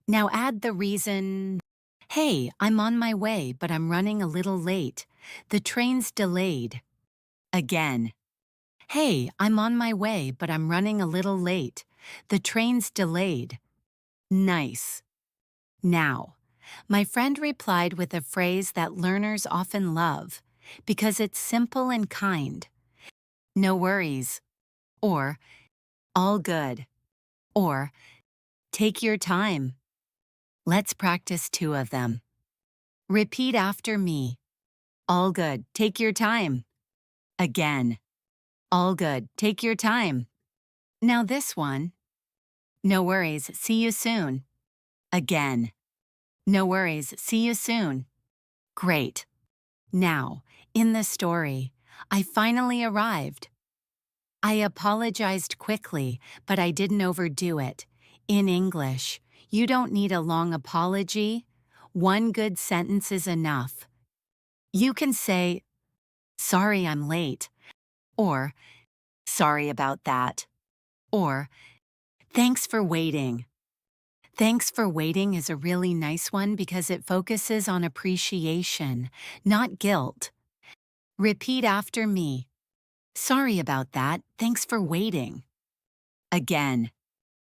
Now add the reason. Hey, I'm on my way, but I'm running a little late. The train's delayed. Again. Hey, I'm on my way, but I'm running a little late. The train's delayed. Nice. Now, my friend replied with a phrase that learners often love because it's simple and kind. No worries. Or, all good. Or, take your time. Let's practice two of them. Repeat after me. All good. Take your time. Again. All good. Take your time. Now this one. No worries. See you soon. Again. No worries. See you soon. Great. Now, in the story, I finally arrived. I apologized quickly, but I didn't overdo it. In English, you don't need a long apology. One good sentence is enough. You can say, "Sorry I'm late," or "Sorry about that," or "Thanks for waiting." Thanks for waiting is a really nice one because it focuses on appreciation, not guilt. Repeat after me. Sorry about that. Thanks for waiting. Again.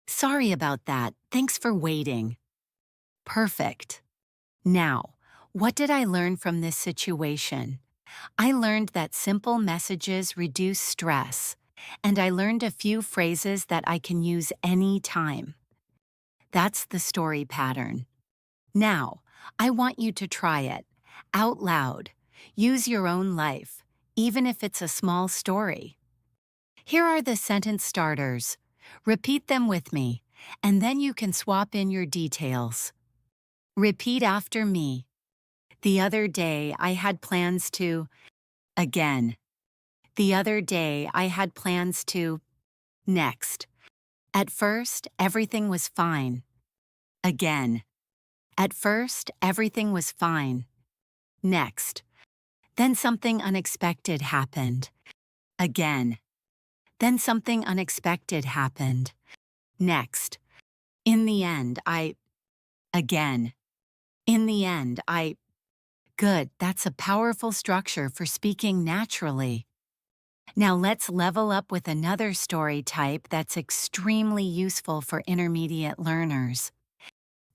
Sorry about that. Thanks for waiting. Perfect. Now, what did I learn from this situation? I learned that simple messages reduce stress, and I learned a few phrases that I can use anytime. That's the story pattern. Now, I want you to try it. Out loud. Use your own life, even if it's a small story. Here are the sentence starters. Repeat them with me, and then you can swap in your details. Repeat after me. The other day I had plans to... Again. The other day I had plans to... Next. At first, everything was fine. Again. At first, everything was fine. Next. Then something unexpected happened. Again. Then something unexpected happened. Next. In the end, Again. In the end, Good, that's a powerful structure for speaking naturally. Now let's level up with another story type that's extremely useful for intermediate learners.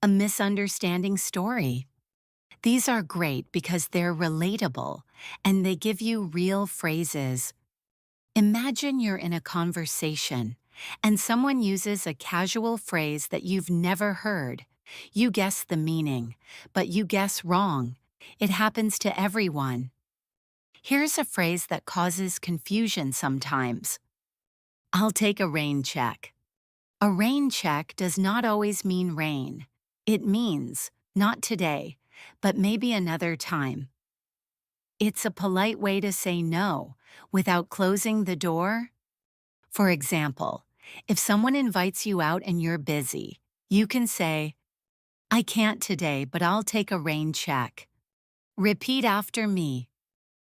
A misunderstanding story. These are great because they're relatable and they give you real phrases. Imagine you're in a conversation and someone uses a casual phrase that you've never heard. You guess the meaning, but you guess wrong. It happens to everyone. Here's a phrase that causes confusion sometimes. I'll take a rain check. A rain check does not always mean rain. It means, not today, but maybe another time. It's a polite way to say no without closing the door. For example, if someone invites you out and you're busy, you can say, I can't today, but I'll take a rain check. Repeat after me.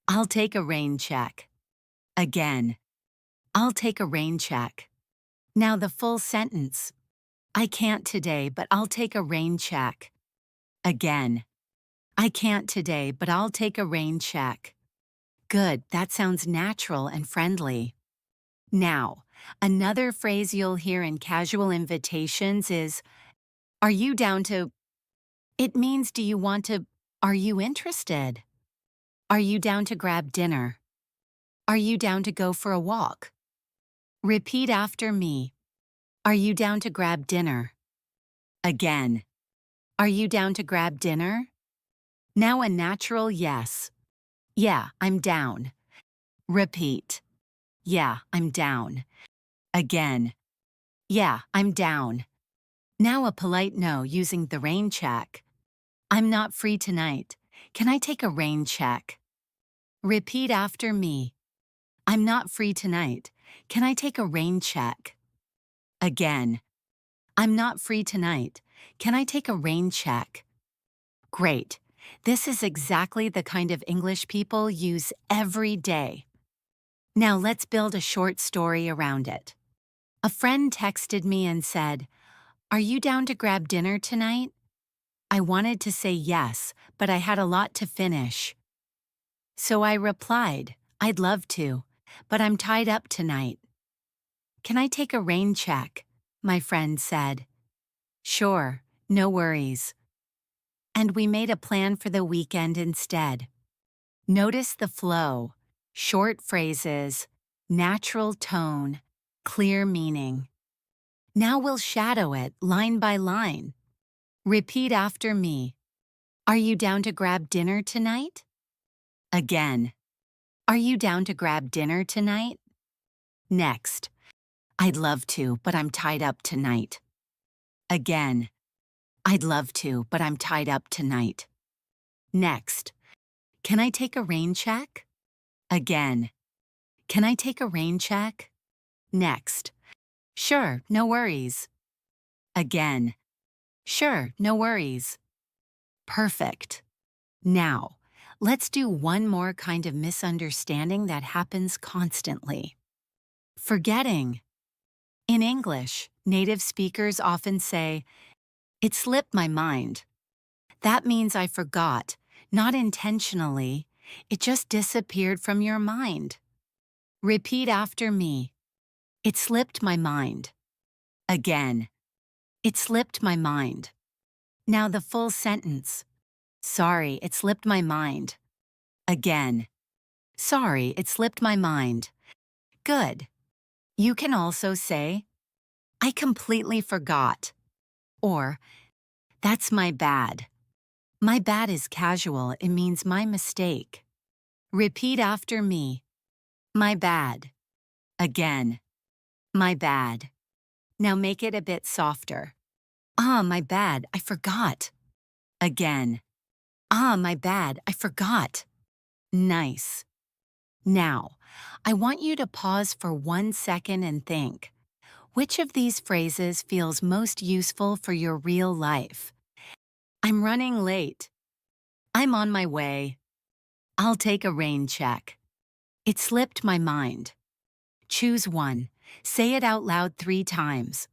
I'll take a rain check. Again. I'll take a rain check. Now the full sentence. I can't today, but I'll take a rain check. Again. I can't today, but I'll take a rain check. Good, that sounds natural and friendly. Now, another phrase you'll hear in casual invitations is, are you down to? It means, do you want to? Are you interested? Are you down to grab dinner? Are you down to go for a walk? Repeat after me. Are you down to grab dinner? Again. Are you down to grab dinner? Now a natural yes. Yeah, I'm down. Repeat. Yeah, I'm down. Again. Yeah, I'm down. Now a polite no using the rain check. I'm not free tonight. Can I take a rain check? Repeat after me. I'm not free tonight. Can I take a rain check? Again. I'm not free tonight. Can I take a rain check? Great. This is exactly the kind of English people use every day. Now let's build a short story around it. A friend texted me and said, "Are you down to grab dinner tonight?" I wanted to say yes, but I had a lot to finish. So I replied, "I'd love to, but I'm tied up tonight." "Can I take a rain check?" my friend said. "Sure, no worries." And we made a plan for the weekend instead. Notice the flow: short phrases, natural tone, clear meaning. Now we'll shadow it line by line. Repeat after me. Are you down to grab dinner tonight? Again. Are you down to grab dinner tonight? Next. I'd love to, but I'm tied up tonight. Again. I'd love to, but I'm tied up tonight. Next. Can I take a rain check? Again. Can I take a rain check? Next. Sure, no worries. Again. Sure, no worries. Perfect. Now, let's do one more kind of misunderstanding that happens constantly. Forgetting. In English, native speakers often say, "It slipped my mind." That means I forgot, not intentionally. It just disappeared from your mind. Repeat after me. It slipped my mind. Again. It slipped my mind. Now the full sentence. Sorry, it slipped my mind. Again. Sorry, it slipped my mind. Good. You can also say, I completely forgot. Or, that's my bad. My bad is casual, it means my mistake. Repeat after me. My bad. Again. My bad. Now make it a bit softer. Ah, my bad, I forgot. Again. Ah, my bad, I forgot. Nice. Now, I want you to pause for 1 second and think. Which of these phrases feels most useful for your real life? I'm running late. I'm on my way. I'll take a rain check. It slipped my mind. Choose one. Say it out loud 3 times.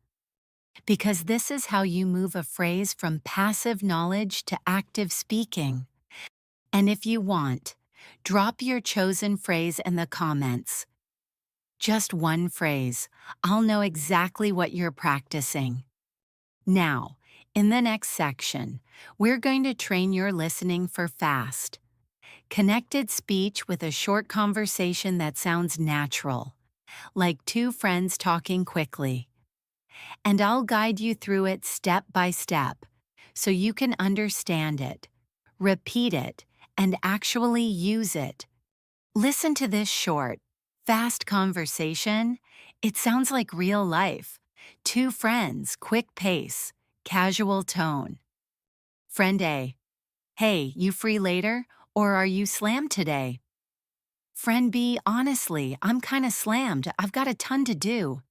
Because this is how you move a phrase from passive knowledge to active speaking. And if you want, drop your chosen phrase in the comments. Just one phrase. I'll know exactly what you're practicing. Now, in the next section, we're going to train your listening for fast, connected speech with a short conversation that sounds natural, like two friends talking quickly. And I'll guide you through it step by step, so you can understand it, repeat it, and actually use it. Listen to this short, fast conversation. It sounds like real life. Two friends, quick pace, casual tone. Friend A. Hey, you free later? Or are you slammed today? Friend B. Honestly, I'm kinda slammed. I've got a ton to do.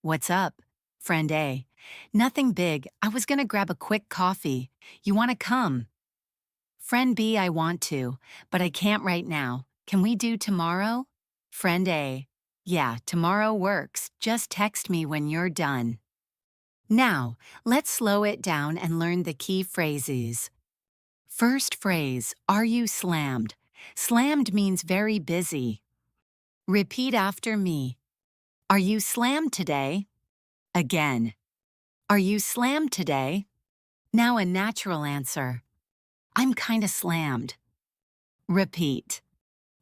What's up? Friend A. Nothing big. I was gonna grab a quick coffee. You wanna come? Friend B. I want to, but I can't right now. Can we do tomorrow? Friend A. Yeah, tomorrow works. Just text me when you're done. Now, let's slow it down and learn the key phrases. First phrase, are you slammed? Slammed means very busy. Repeat after me. Are you slammed today? Again. Are you slammed today? Now a natural answer. I'm kinda slammed. Repeat.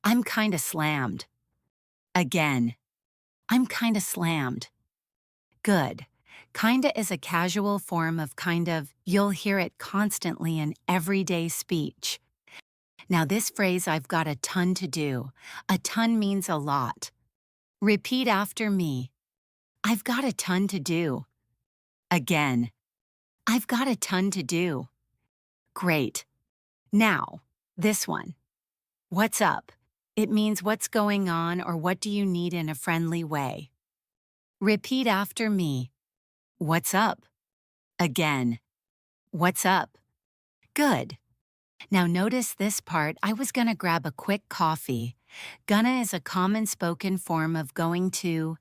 I'm kinda slammed. Again. I'm kinda slammed. Good. Kinda is a casual form of kind of. You'll hear it constantly in everyday speech. Now this phrase, I've got a ton to do. A ton means a lot. Repeat after me. I've got a ton to do. Again. I've got a ton to do. Great. Now, this one. What's up? It means what's going on or what do you need in a friendly way. Repeat after me. What's up? Again. What's up? Good. Now notice this part. I was gonna grab a quick coffee. Gonna is a common spoken form of going to.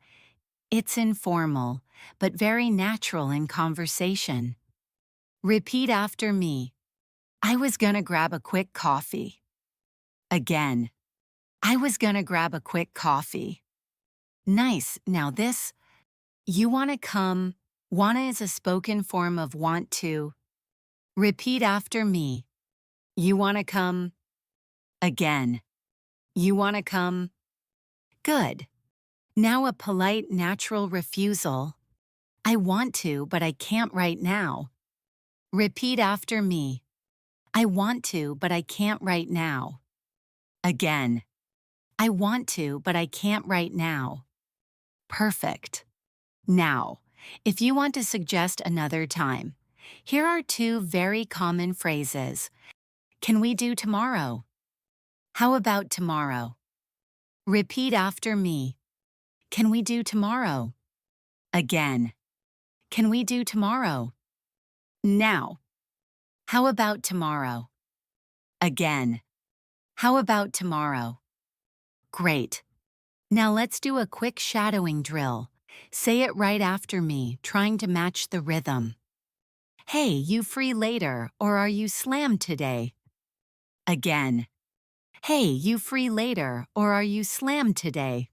It's informal, but very natural in conversation. Repeat after me. I was gonna grab a quick coffee. Again. I was gonna grab a quick coffee. Nice. Now this. You wanna come. Wanna is a spoken form of want to. Repeat after me. You wanna come? Again. You wanna come? Good. Now a polite, natural refusal. I want to, but I can't right now. Repeat after me. I want to, but I can't right now. Again. I want to, but I can't right now. Perfect. Now, if you want to suggest another time, here are two very common phrases. Can we do tomorrow? How about tomorrow? Repeat after me. Can we do tomorrow? Again. Can we do tomorrow? Now. How about tomorrow? Again. How about tomorrow? Great. Now let's do a quick shadowing drill. Say it right after me, trying to match the rhythm. Hey, you free later, or are you slammed today? Again. Hey, you free later, or are you slammed today?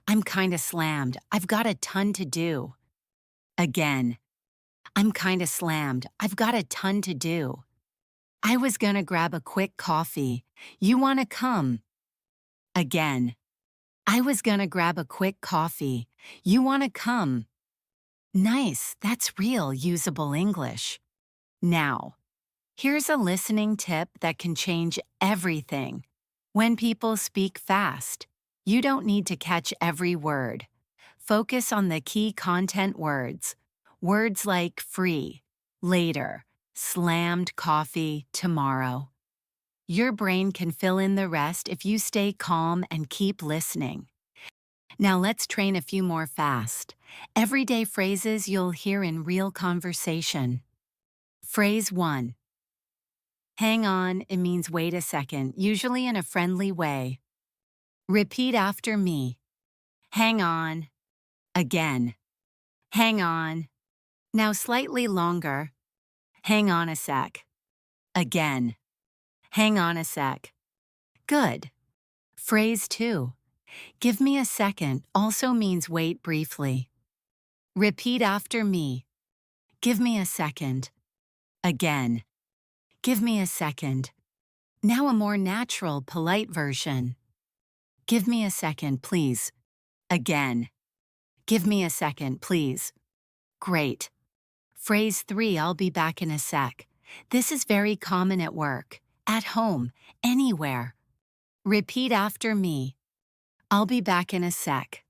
I'm kinda slammed. I've got a ton to do. Again. I'm kinda slammed. I've got a ton to do. I was gonna grab a quick coffee. You wanna come? Again. I was gonna grab a quick coffee. You wanna come? Nice, that's real usable English. Now, here's a listening tip that can change everything. When people speak fast, you don't need to catch every word. Focus on the key content words. Words like free, later, slammed coffee, tomorrow. Your brain can fill in the rest if you stay calm and keep listening. Now let's train a few more fast. Everyday phrases you'll hear in real conversation. Phrase 1. Hang on, it means wait a second, usually in a friendly way. Repeat after me. Hang on. Again. Hang on. Now slightly longer. Hang on a sec. Again. Hang on a sec. Good. Phrase 2. Give me a second also means wait briefly. Repeat after me. Give me a second. Again. Give me a second. Now a more natural, polite version. Give me a second, please. Again. Give me a second, please. Great. Phrase 3, I'll be back in a sec. This is very common at work, at home, anywhere. Repeat after me. I'll be back in a sec.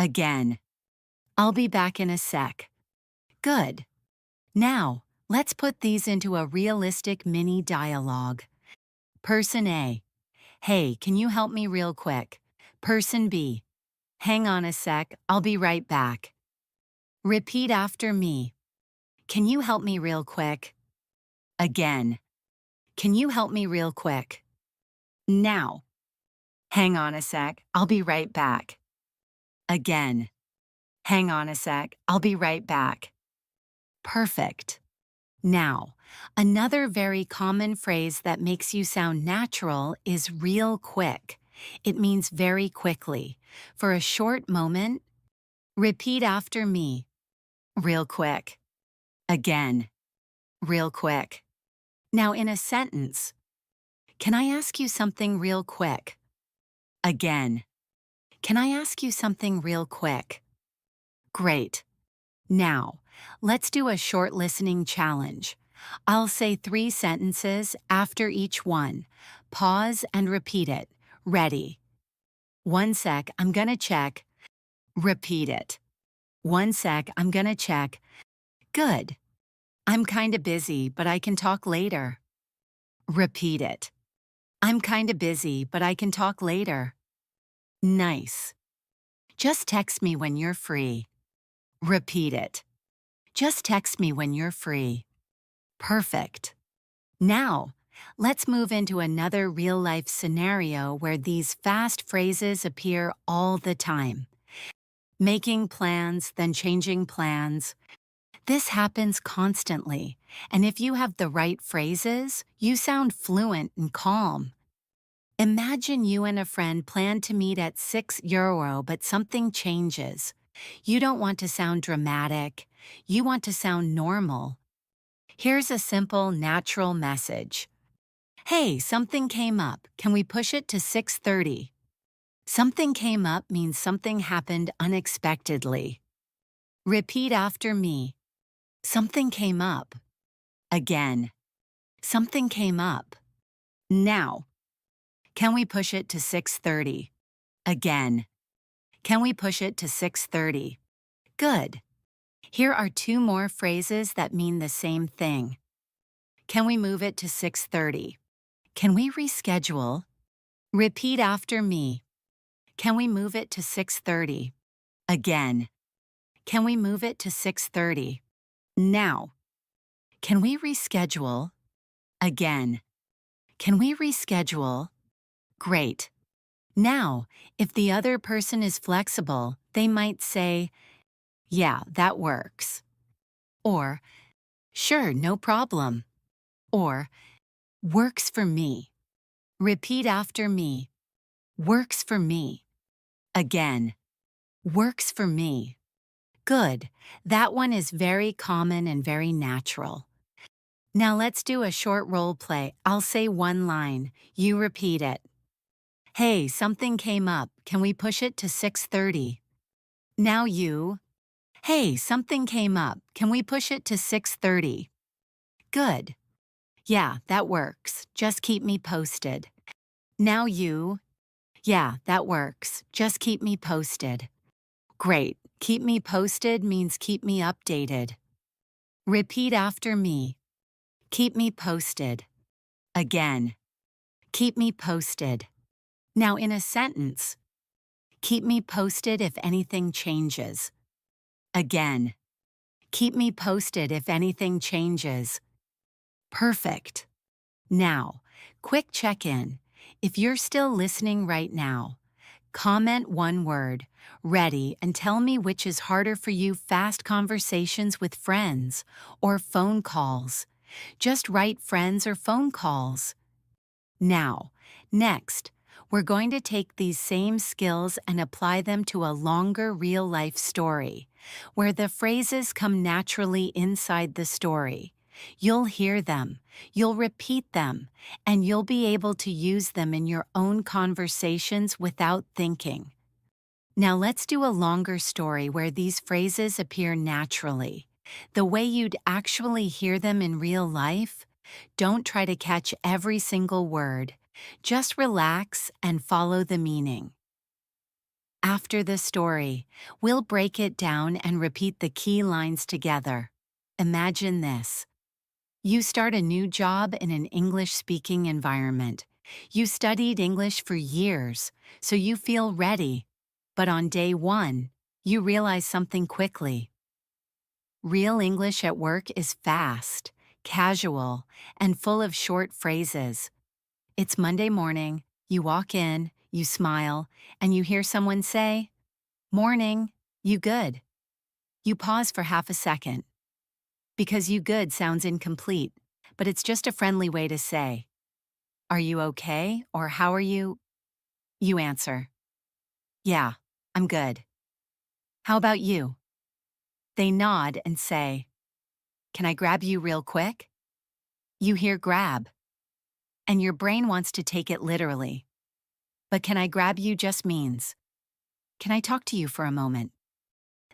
Again. I'll be back in a sec. Good. Now, let's put these into a realistic mini dialogue. Person A. Hey, can you help me real quick? Person B. Hang on a sec, I'll be right back. Repeat after me. Can you help me real quick? Again. Can you help me real quick? Now. Hang on a sec, I'll be right back. Again. Hang on a sec, I'll be right back. Perfect. Now, another very common phrase that makes you sound natural is real quick. It means very quickly. For a short moment, repeat after me. Real quick. Again. Real quick. Now, in a sentence, can I ask you something real quick? Again. Can I ask you something real quick? Great. Now, let's do a short listening challenge. I'll say 3 sentences after each one. Pause and repeat it. Ready? 1 sec, I'm gonna check. Repeat it. 1 sec, I'm gonna check. Good. I'm kinda busy, but I can talk later. Repeat it. I'm kinda busy, but I can talk later. Nice. Just text me when you're free. Repeat it. Just text me when you're free. Perfect. Now, let's move into another real-life scenario where these fast phrases appear all the time. Making plans, then changing plans. This happens constantly, and if you have the right phrases, you sound fluent and calm. Imagine you and a friend plan to meet at €6, but something changes. You don't want to sound dramatic. You want to sound normal. Here's a simple, natural message. Hey, something came up. Can we push it to 6:30? Something came up means something happened unexpectedly. Repeat after me. Something came up. Again. Something came up. Now. Can we push it to 6:30? Again. Can we push it to 6:30? Good. Here are 2 more phrases that mean the same thing. Can we move it to 6:30? Can we reschedule? Repeat after me. Can we move it to 6:30? Again. Can we move it to 6:30? Now. Can we reschedule? Again. Can we reschedule? Great. Now, if the other person is flexible, they might say, yeah, that works. Or, sure, no problem. Or, works for me. Repeat after me. Works for me. Again. Works for me. Good. That one is very common and very natural. Now let's do a short role play. I'll say one line. You repeat it. Hey, something came up. Can we push it to 6:30? Now you. Hey, something came up. Can we push it to 6:30? Good. Yeah, that works. Just keep me posted. Now you. Yeah, that works. Just keep me posted. Great. Keep me posted means keep me updated. Repeat after me. Keep me posted. Again. Keep me posted. Now in a sentence. Keep me posted if anything changes. Again. Keep me posted if anything changes. Perfect. Now, quick check-in. If you're still listening right now, comment one word, ready, and tell me which is harder for you: fast conversations with friends or phone calls. Just write friends or phone calls. Now, next, we're going to take these same skills and apply them to a longer real-life story, where the phrases come naturally inside the story. You'll hear them, you'll repeat them, and you'll be able to use them in your own conversations without thinking. Now let's do a longer story where these phrases appear naturally, the way you'd actually hear them in real life. Don't try to catch every single word. Just relax and follow the meaning. After the story, we'll break it down and repeat the key lines together. Imagine this. You start a new job in an English-speaking environment. You studied English for years, so you feel ready. But on day 1, you realize something quickly. Real English at work is fast, casual, and full of short phrases. It's Monday morning, you walk in, you smile, and you hear someone say, "Morning, you good?" You pause for half a second. Because you good sounds incomplete, but it's just a friendly way to say, are you okay? Or how are you? You answer, yeah, I'm good. How about you? They nod and say, can I grab you real quick? You hear grab, and your brain wants to take it literally. But can I grab you just means, can I talk to you for a moment?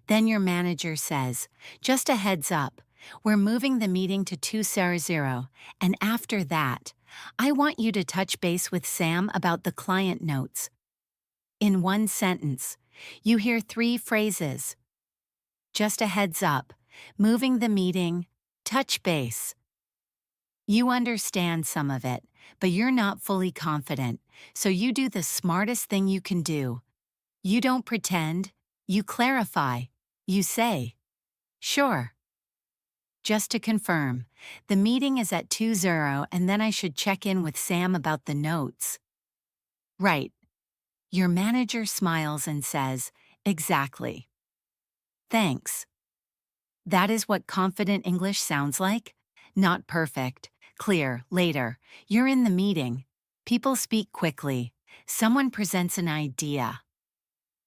Then your manager says, just a heads up, we're moving the meeting to 200, and after that, I want you to touch base with Sam about the client notes. In one sentence, you hear 3 phrases. Just a heads up, moving the meeting, touch base. You understand some of it, but you're not fully confident, so you do the smartest thing you can do. You don't pretend, you clarify. You say, sure. Just to confirm, the meeting is at 2:00 and then I should check in with Sam about the notes. Right. Your manager smiles and says, exactly. Thanks. That is what confident English sounds like? Not perfect. Clear, later. You're in the meeting. People speak quickly. Someone presents an idea.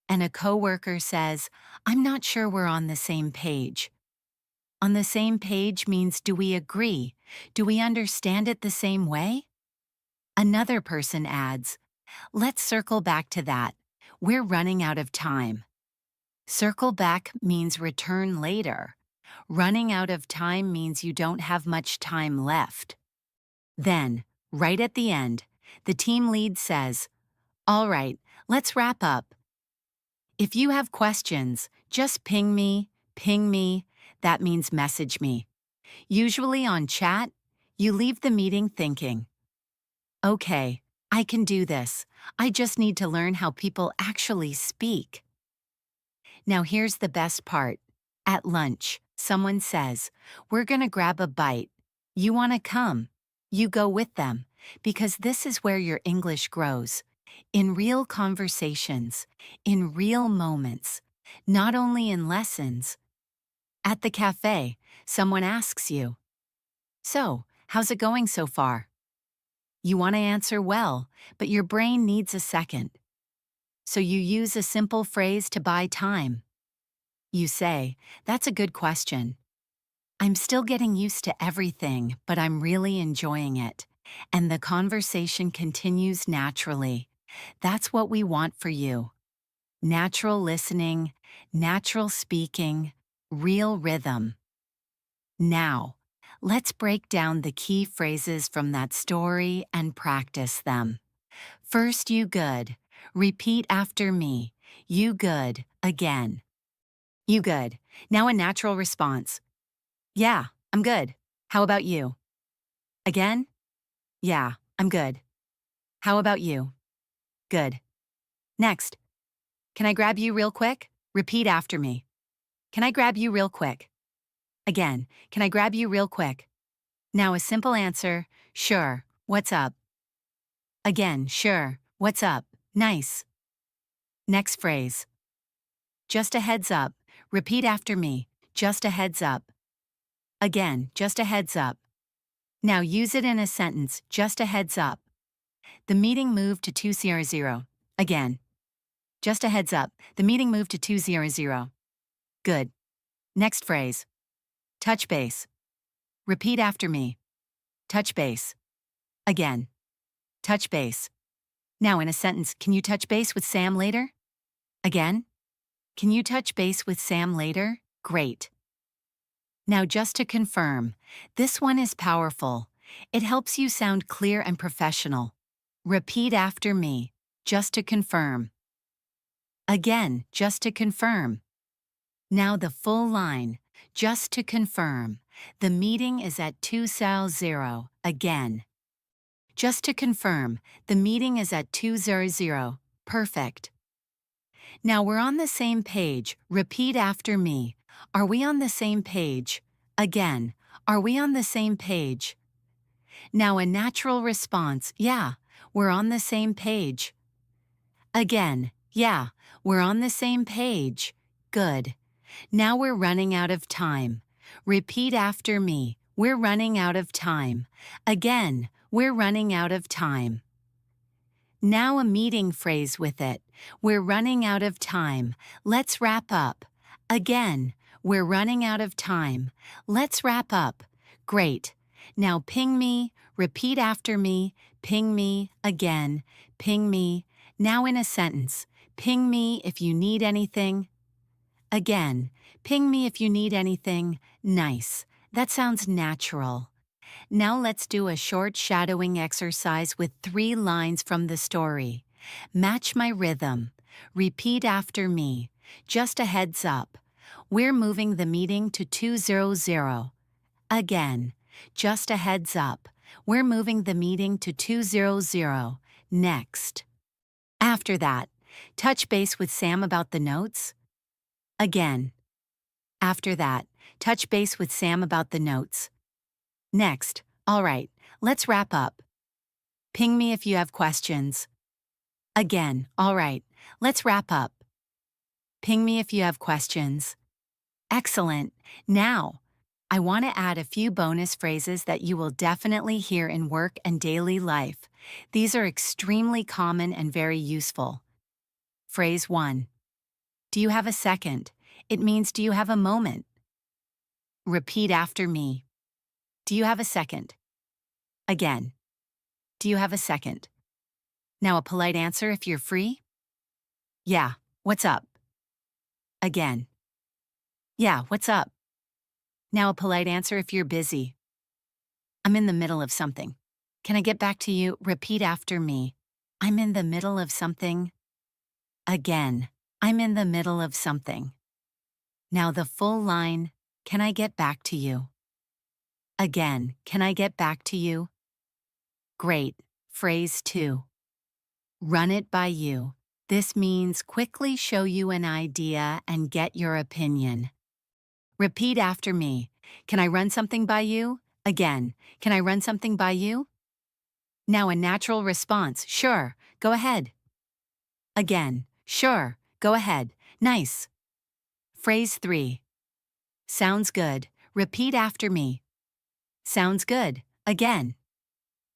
And a coworker says, I'm not sure we're on the same page. On the same page means do we agree? Do we understand it the same way? Another person adds, let's circle back to that. We're running out of time. Circle back means return later. Running out of time means you don't have much time left. Then, right at the end, the team lead says, all right, let's wrap up. If you have questions, just ping me. That means message me. Usually on chat, you leave the meeting thinking, okay, I can do this. I just need to learn how people actually speak. Now here's the best part. At lunch, someone says, we're gonna grab a bite. You wanna come? You go with them, because this is where your English grows. In real conversations, in real moments, not only in lessons. At the cafe, someone asks you, so, how's it going so far? You want to answer well, but your brain needs a second. So you use a simple phrase to buy time. You say, that's a good question. I'm still getting used to everything, but I'm really enjoying it. And the conversation continues naturally. That's what we want for you. Natural listening, natural speaking, real rhythm. Now, let's break down the key phrases from that story and practice them. First, you good. Repeat after me. You good. Again. You good. Now a natural response. Yeah, I'm good. How about you? Again? Yeah, I'm good. How about you? Good. Next. Can I grab you real quick? Repeat after me. Can I grab you real quick? Again. Can I grab you real quick? Now a simple answer. Sure. What's up? Again, sure. What's up? Nice. Next phrase. Just a heads up. Repeat after me. Just a heads up. Again, just a heads up. Now use it in a sentence. Just a heads up. The meeting moved to 200. Again. Just a heads up. The meeting moved to 200. Good. Next phrase. Touch base. Repeat after me. Touch base. Again. Touch base. Now in a sentence, can you touch base with Sam later? Again. Can you touch base with Sam later? Great. Now just to confirm, this one is powerful. It helps you sound clear and professional. Repeat after me, just to confirm. Again, just to confirm. Now the full line, just to confirm. The meeting is at 200. Again. Just to confirm, the meeting is at 200. Perfect. Now we're on the same page. Repeat after me. Are we on the same page? Again, are we on the same page? Now a natural response. Yeah, we're on the same page. Again, yeah, we're on the same page. Good. Now we're running out of time. Repeat after me. We're running out of time. Again, we're running out of time. Now a meeting phrase with it. We're running out of time. Let's wrap up. Again, we're running out of time. Let's wrap up. Great. Now ping me, repeat after me, ping me, again, ping me. Now in a sentence. Ping me if you need anything. Again, ping me if you need anything. Nice. That sounds natural. Now let's do a short shadowing exercise with 3 lines from the story. Match my rhythm. Repeat after me. Just a heads up. We're moving the meeting to 200. Again. Just a heads up. We're moving the meeting to 200. Next. After that, touch base with Sam about the notes. Again. After that, touch base with Sam about the notes. Next. All right, let's wrap up. Ping me if you have questions. Again. All right, let's wrap up. Ping me if you have questions. Excellent. Now, I want to add a few bonus phrases that you will definitely hear in work and daily life. These are extremely common and very useful. Phrase 1. Do you have a second? It means do you have a moment? Repeat after me. Do you have a second? Again. Do you have a second? Now a polite answer if you're free. Yeah, what's up? Again. Yeah, what's up? Now a polite answer if you're busy. I'm in the middle of something. Can I get back to you? Repeat after me. I'm in the middle of something. Again. I'm in the middle of something. Now the full line. Can I get back to you? Again. Can I get back to you? Great. Phrase 2. Run it by you. This means quickly show you an idea and get your opinion. Repeat after me. Can I run something by you? Again. Can I run something by you? Now a natural response. Sure. Go ahead. Again. Sure. Go ahead. Nice. Phrase 3. Sounds good. Repeat after me. Sounds good. Again.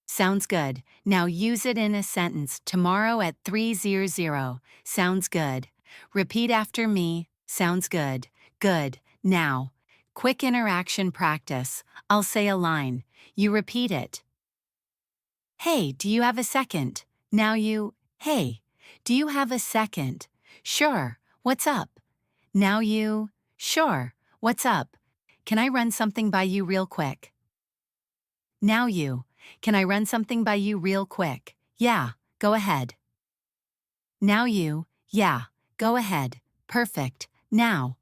Sounds good. Now use it in a sentence. Tomorrow at 3:00. Sounds good. Repeat after me. Sounds good. Good. Now. Quick interaction practice. I'll say a line. You repeat it. Hey, do you have a second? Now you, hey, do you have a second? Sure. What's up? Now you, sure. What's up? Can I run something by you real quick? Now you, can I run something by you real quick? Yeah, go ahead. Now you, yeah, go ahead. Perfect. Now,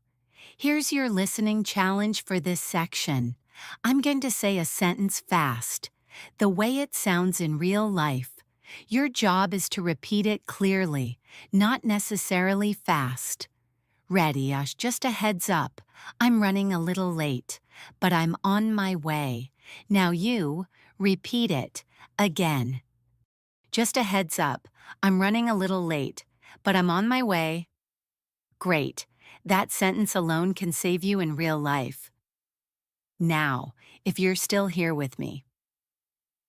here's your listening challenge for this section. I'm going to say a sentence fast, the way it sounds in real life. Your job is to repeat it clearly, not necessarily fast. Ready, just a heads up. I'm running a little late, but I'm on my way. Now you, repeat it, again. Just a heads up. I'm running a little late, but I'm on my way. Great. That sentence alone can save you in real life. Now, if you're still here with me,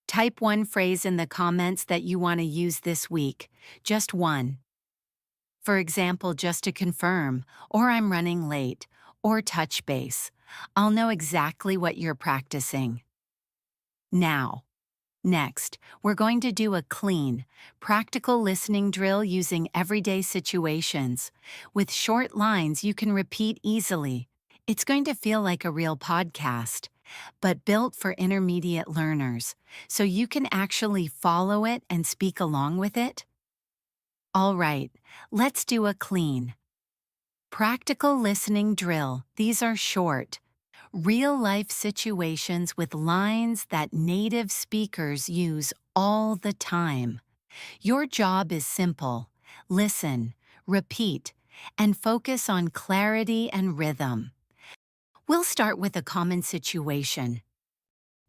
type one phrase in the comments that you want to use this week. Just one. For example, just to confirm, or I'm running late, or touch base. I'll know exactly what you're practicing. Now, next, we're going to do a clean, practical listening drill using everyday situations. With short lines you can repeat easily. It's going to feel like a real podcast, but built for intermediate learners, so you can actually follow it and speak along with it. All right, let's do a clean, practical listening drill. These are short, real-life situations with lines that native speakers use all the time. Your job is simple. Listen, repeat, and focus on clarity and rhythm. We'll start with a common situation.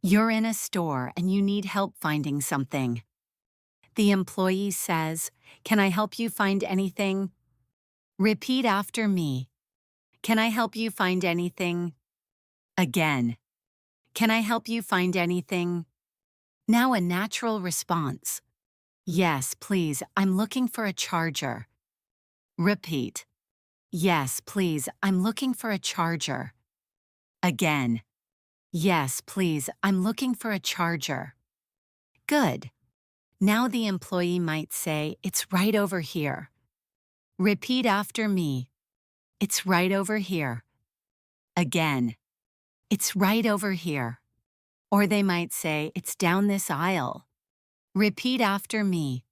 You're in a store and you need help finding something. The employee says, "Can I help you find anything?" Repeat after me. Can I help you find anything? Again. Can I help you find anything? Now a natural response. Yes, please, I'm looking for a charger. Repeat. Yes, please, I'm looking for a charger. Again. Yes, please, I'm looking for a charger. Good. Now the employee might say, it's right over here. Repeat after me. It's right over here. Again. It's right over here. Or they might say, it's down this aisle. Repeat after me.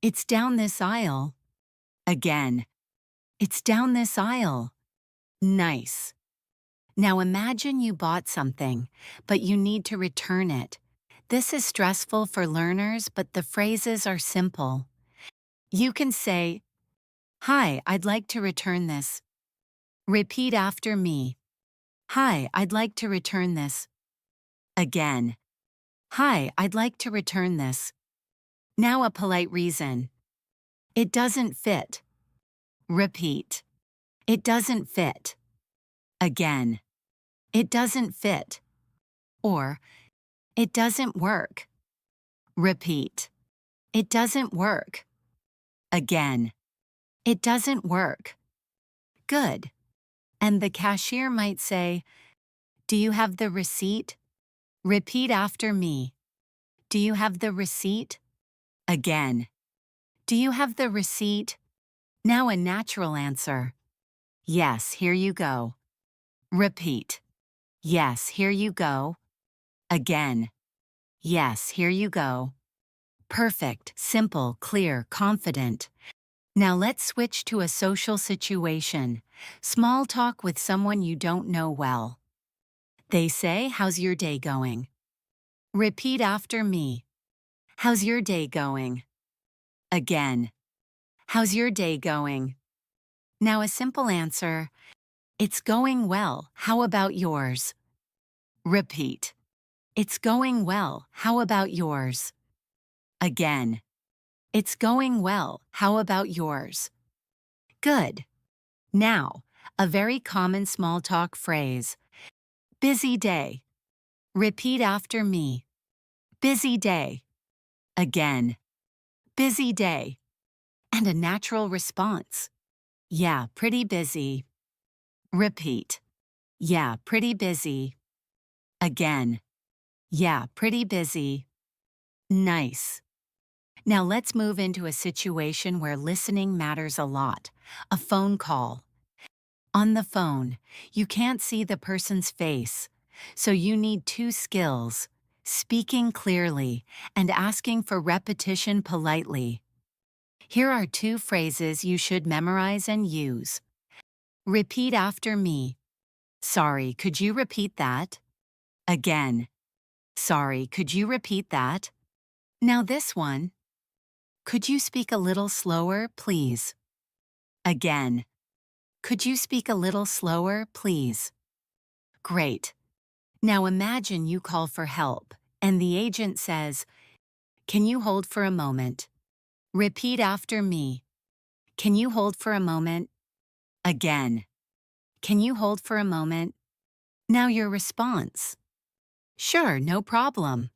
It's down this aisle. Again. It's down this aisle. Nice. Now imagine you bought something, but you need to return it. This is stressful for learners, but the phrases are simple. You can say, Hi, I'd like to return this. Repeat after me. Hi, I'd like to return this. Again. Hi, I'd like to return this. Now a polite reason. It doesn't fit. Repeat. It doesn't fit. Again. It doesn't fit. Or, it doesn't work. Repeat. It doesn't work. Again. It doesn't work. Good. And the cashier might say, Do you have the receipt? Repeat after me. Do you have the receipt? Again. Do you have the receipt? Now a natural answer. Yes, here you go. Repeat. Yes, here you go. Again. Yes, here you go. Perfect, simple, clear, confident. Now let's switch to a social situation. Small talk with someone you don't know well. They say, How's your day going? Repeat after me. How's your day going? Again. How's your day going? Now a simple answer. It's going well. How about yours? Repeat. It's going well. How about yours? Again. It's going well. How about yours? Good. Now, a very common small talk phrase. Busy day. Repeat after me. Busy day. Again. Busy day. And a natural response. Yeah, pretty busy. Repeat. Yeah, pretty busy. Again. Yeah, pretty busy. Nice. Now let's move into a situation where listening matters a lot. A phone call. On the phone, you can't see the person's face, so you need two skills: speaking clearly and asking for repetition politely. Here are two phrases you should memorize and use. Repeat after me. Sorry, could you repeat that? Again. Sorry, could you repeat that? Now this one. Could you speak a little slower, please? Again. Could you speak a little slower, please? Great. Now imagine you call for help, and the agent says, Can you hold for a moment? Repeat after me. Can you hold for a moment? Again. Can you hold for a moment? Now your response. Sure, no problem.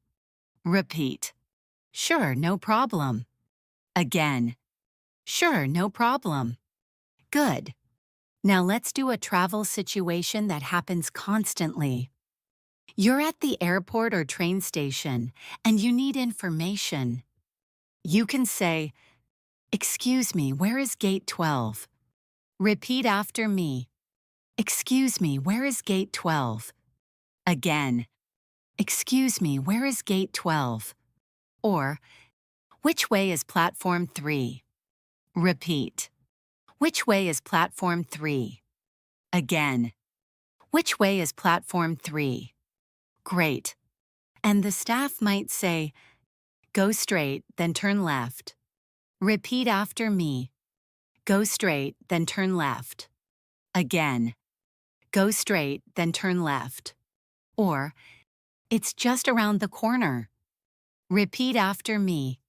Repeat. Sure, no problem. Again. Sure, no problem. Good. Now let's do a travel situation that happens constantly. You're at the airport or train station, and you need information. You can say, Excuse me, where is gate 12? Repeat after me. Excuse me, where is gate 12? Again. Excuse me, where is gate 12? Or, which way is platform 3? Repeat. Which way is platform 3? Again. Which way is platform 3? Great. And the staff might say, Go straight, then turn left. Repeat after me. Go straight, then turn left. Again. Go straight, then turn left. Or, It's just around the corner. Repeat after me.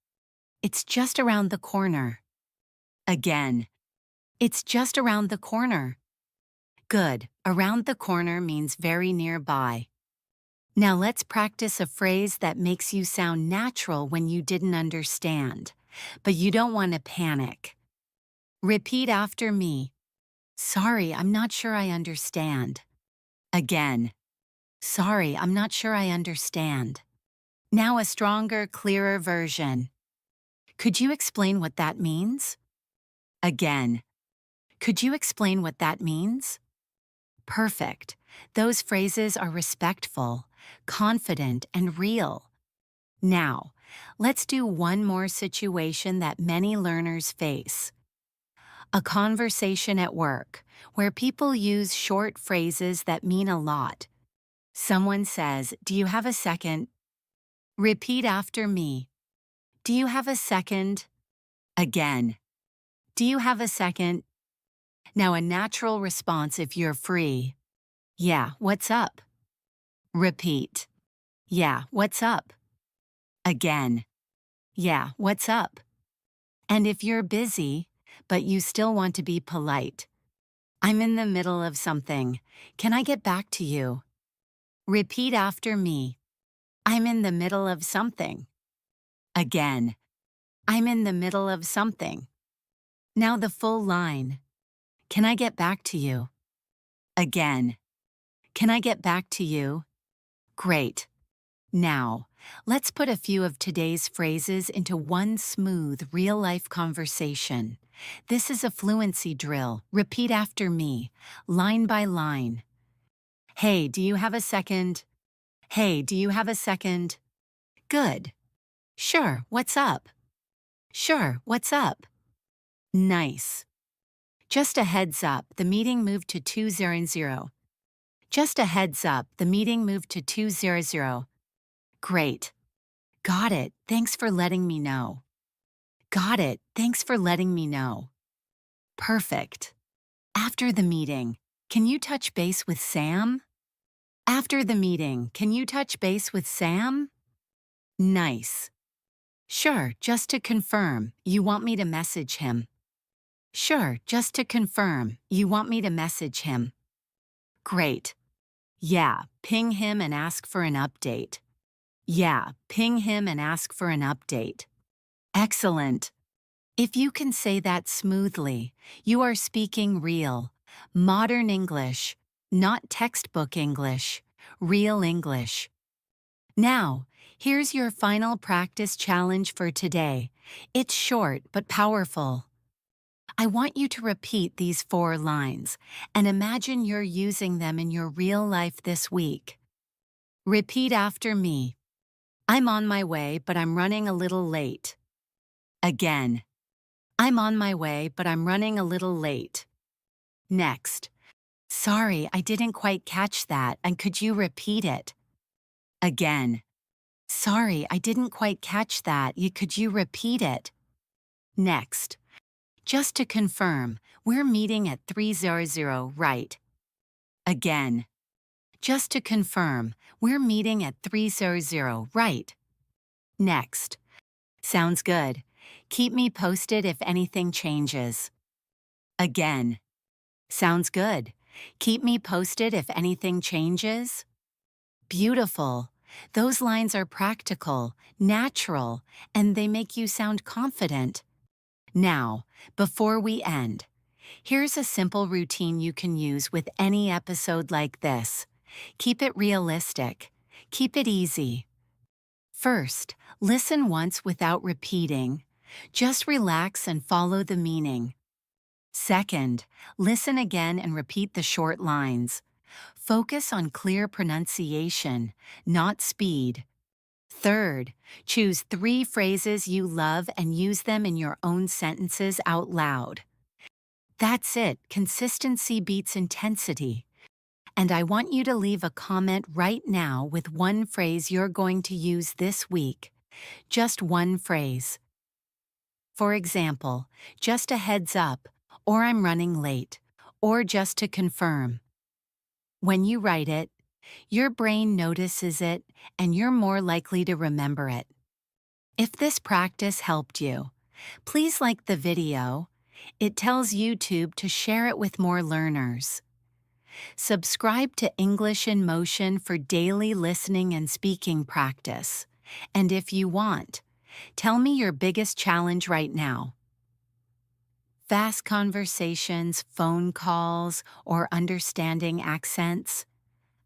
It's just around the corner. Again. It's just around the corner. Good. Around the corner means very nearby. Now let's practice a phrase that makes you sound natural when you didn't understand, but you don't want to panic. Repeat after me. Sorry, I'm not sure I understand. Again. Sorry, I'm not sure I understand. Now a stronger, clearer version. Could you explain what that means? Again. Could you explain what that means? Perfect. Those phrases are respectful, confident, and real. Now, let's do one more situation that many learners face. A conversation at work, where people use short phrases that mean a lot. Someone says, "Do you have a second?" Repeat after me. Do you have a second? Again. Do you have a second? Now a natural response if you're free. Yeah, what's up? Repeat. Yeah, what's up? Again. Yeah, what's up? And if you're busy, but you still want to be polite, I'm in the middle of something. Can I get back to you? Repeat after me. I'm in the middle of something. Again. I'm in the middle of something. Now the full line. Can I get back to you? Again. Can I get back to you? Great. Now, let's put a few of today's phrases into one smooth, real-life conversation. This is a fluency drill. Repeat after me, line by line. Hey, do you have a second? Hey, do you have a second? Good. Sure, what's up? Sure, what's up? Nice. Just a heads up, the meeting moved to 200. Just a heads up, the meeting moved to 200. Great. Got it, thanks for letting me know. Got it, thanks for letting me know. Perfect. After the meeting, can you touch base with Sam? After the meeting, can you touch base with Sam? Nice. Sure, just to confirm, you want me to message him. Sure, just to confirm, you want me to message him. Great. Yeah, ping him and ask for an update. Yeah, ping him and ask for an update. Excellent. If you can say that smoothly, you are speaking real, modern English, not textbook English, real English. Now, here's your final practice challenge for today. It's short but powerful. I want you to repeat these 4 lines and imagine you're using them in your real life this week. Repeat after me. I'm on my way, but I'm running a little late. Again. I'm on my way, but I'm running a little late. Next. Sorry, I didn't quite catch that, and could you repeat it? Again. Sorry, I didn't quite catch that, could you repeat it? Next. Just to confirm, we're meeting at 300, right? Again. Just to confirm, we're meeting at 300, right? Next. Sounds good. Keep me posted if anything changes. Again. Sounds good. Keep me posted if anything changes. Beautiful. Those lines are practical, natural, and they make you sound confident. Now, before we end, here's a simple routine you can use with any episode like this. Keep it realistic. Keep it easy. First, listen once without repeating. Just relax and follow the meaning. Second, listen again and repeat the short lines. Focus on clear pronunciation, not speed. Third, choose 3 phrases you love and use them in your own sentences out loud. That's it, consistency beats intensity. And I want you to leave a comment right now with one phrase you're going to use this week. Just one phrase. For example, just a heads up, or I'm running late, or just to confirm. When you write it, your brain notices it and you're more likely to remember it. If this practice helped you, please like the video. It tells YouTube to share it with more learners. Subscribe to English in Motion for daily listening and speaking practice. And if you want, tell me your biggest challenge right now. Fast conversations, phone calls, or understanding accents?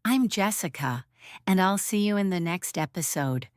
I'm Jessica, and I'll see you in the next episode.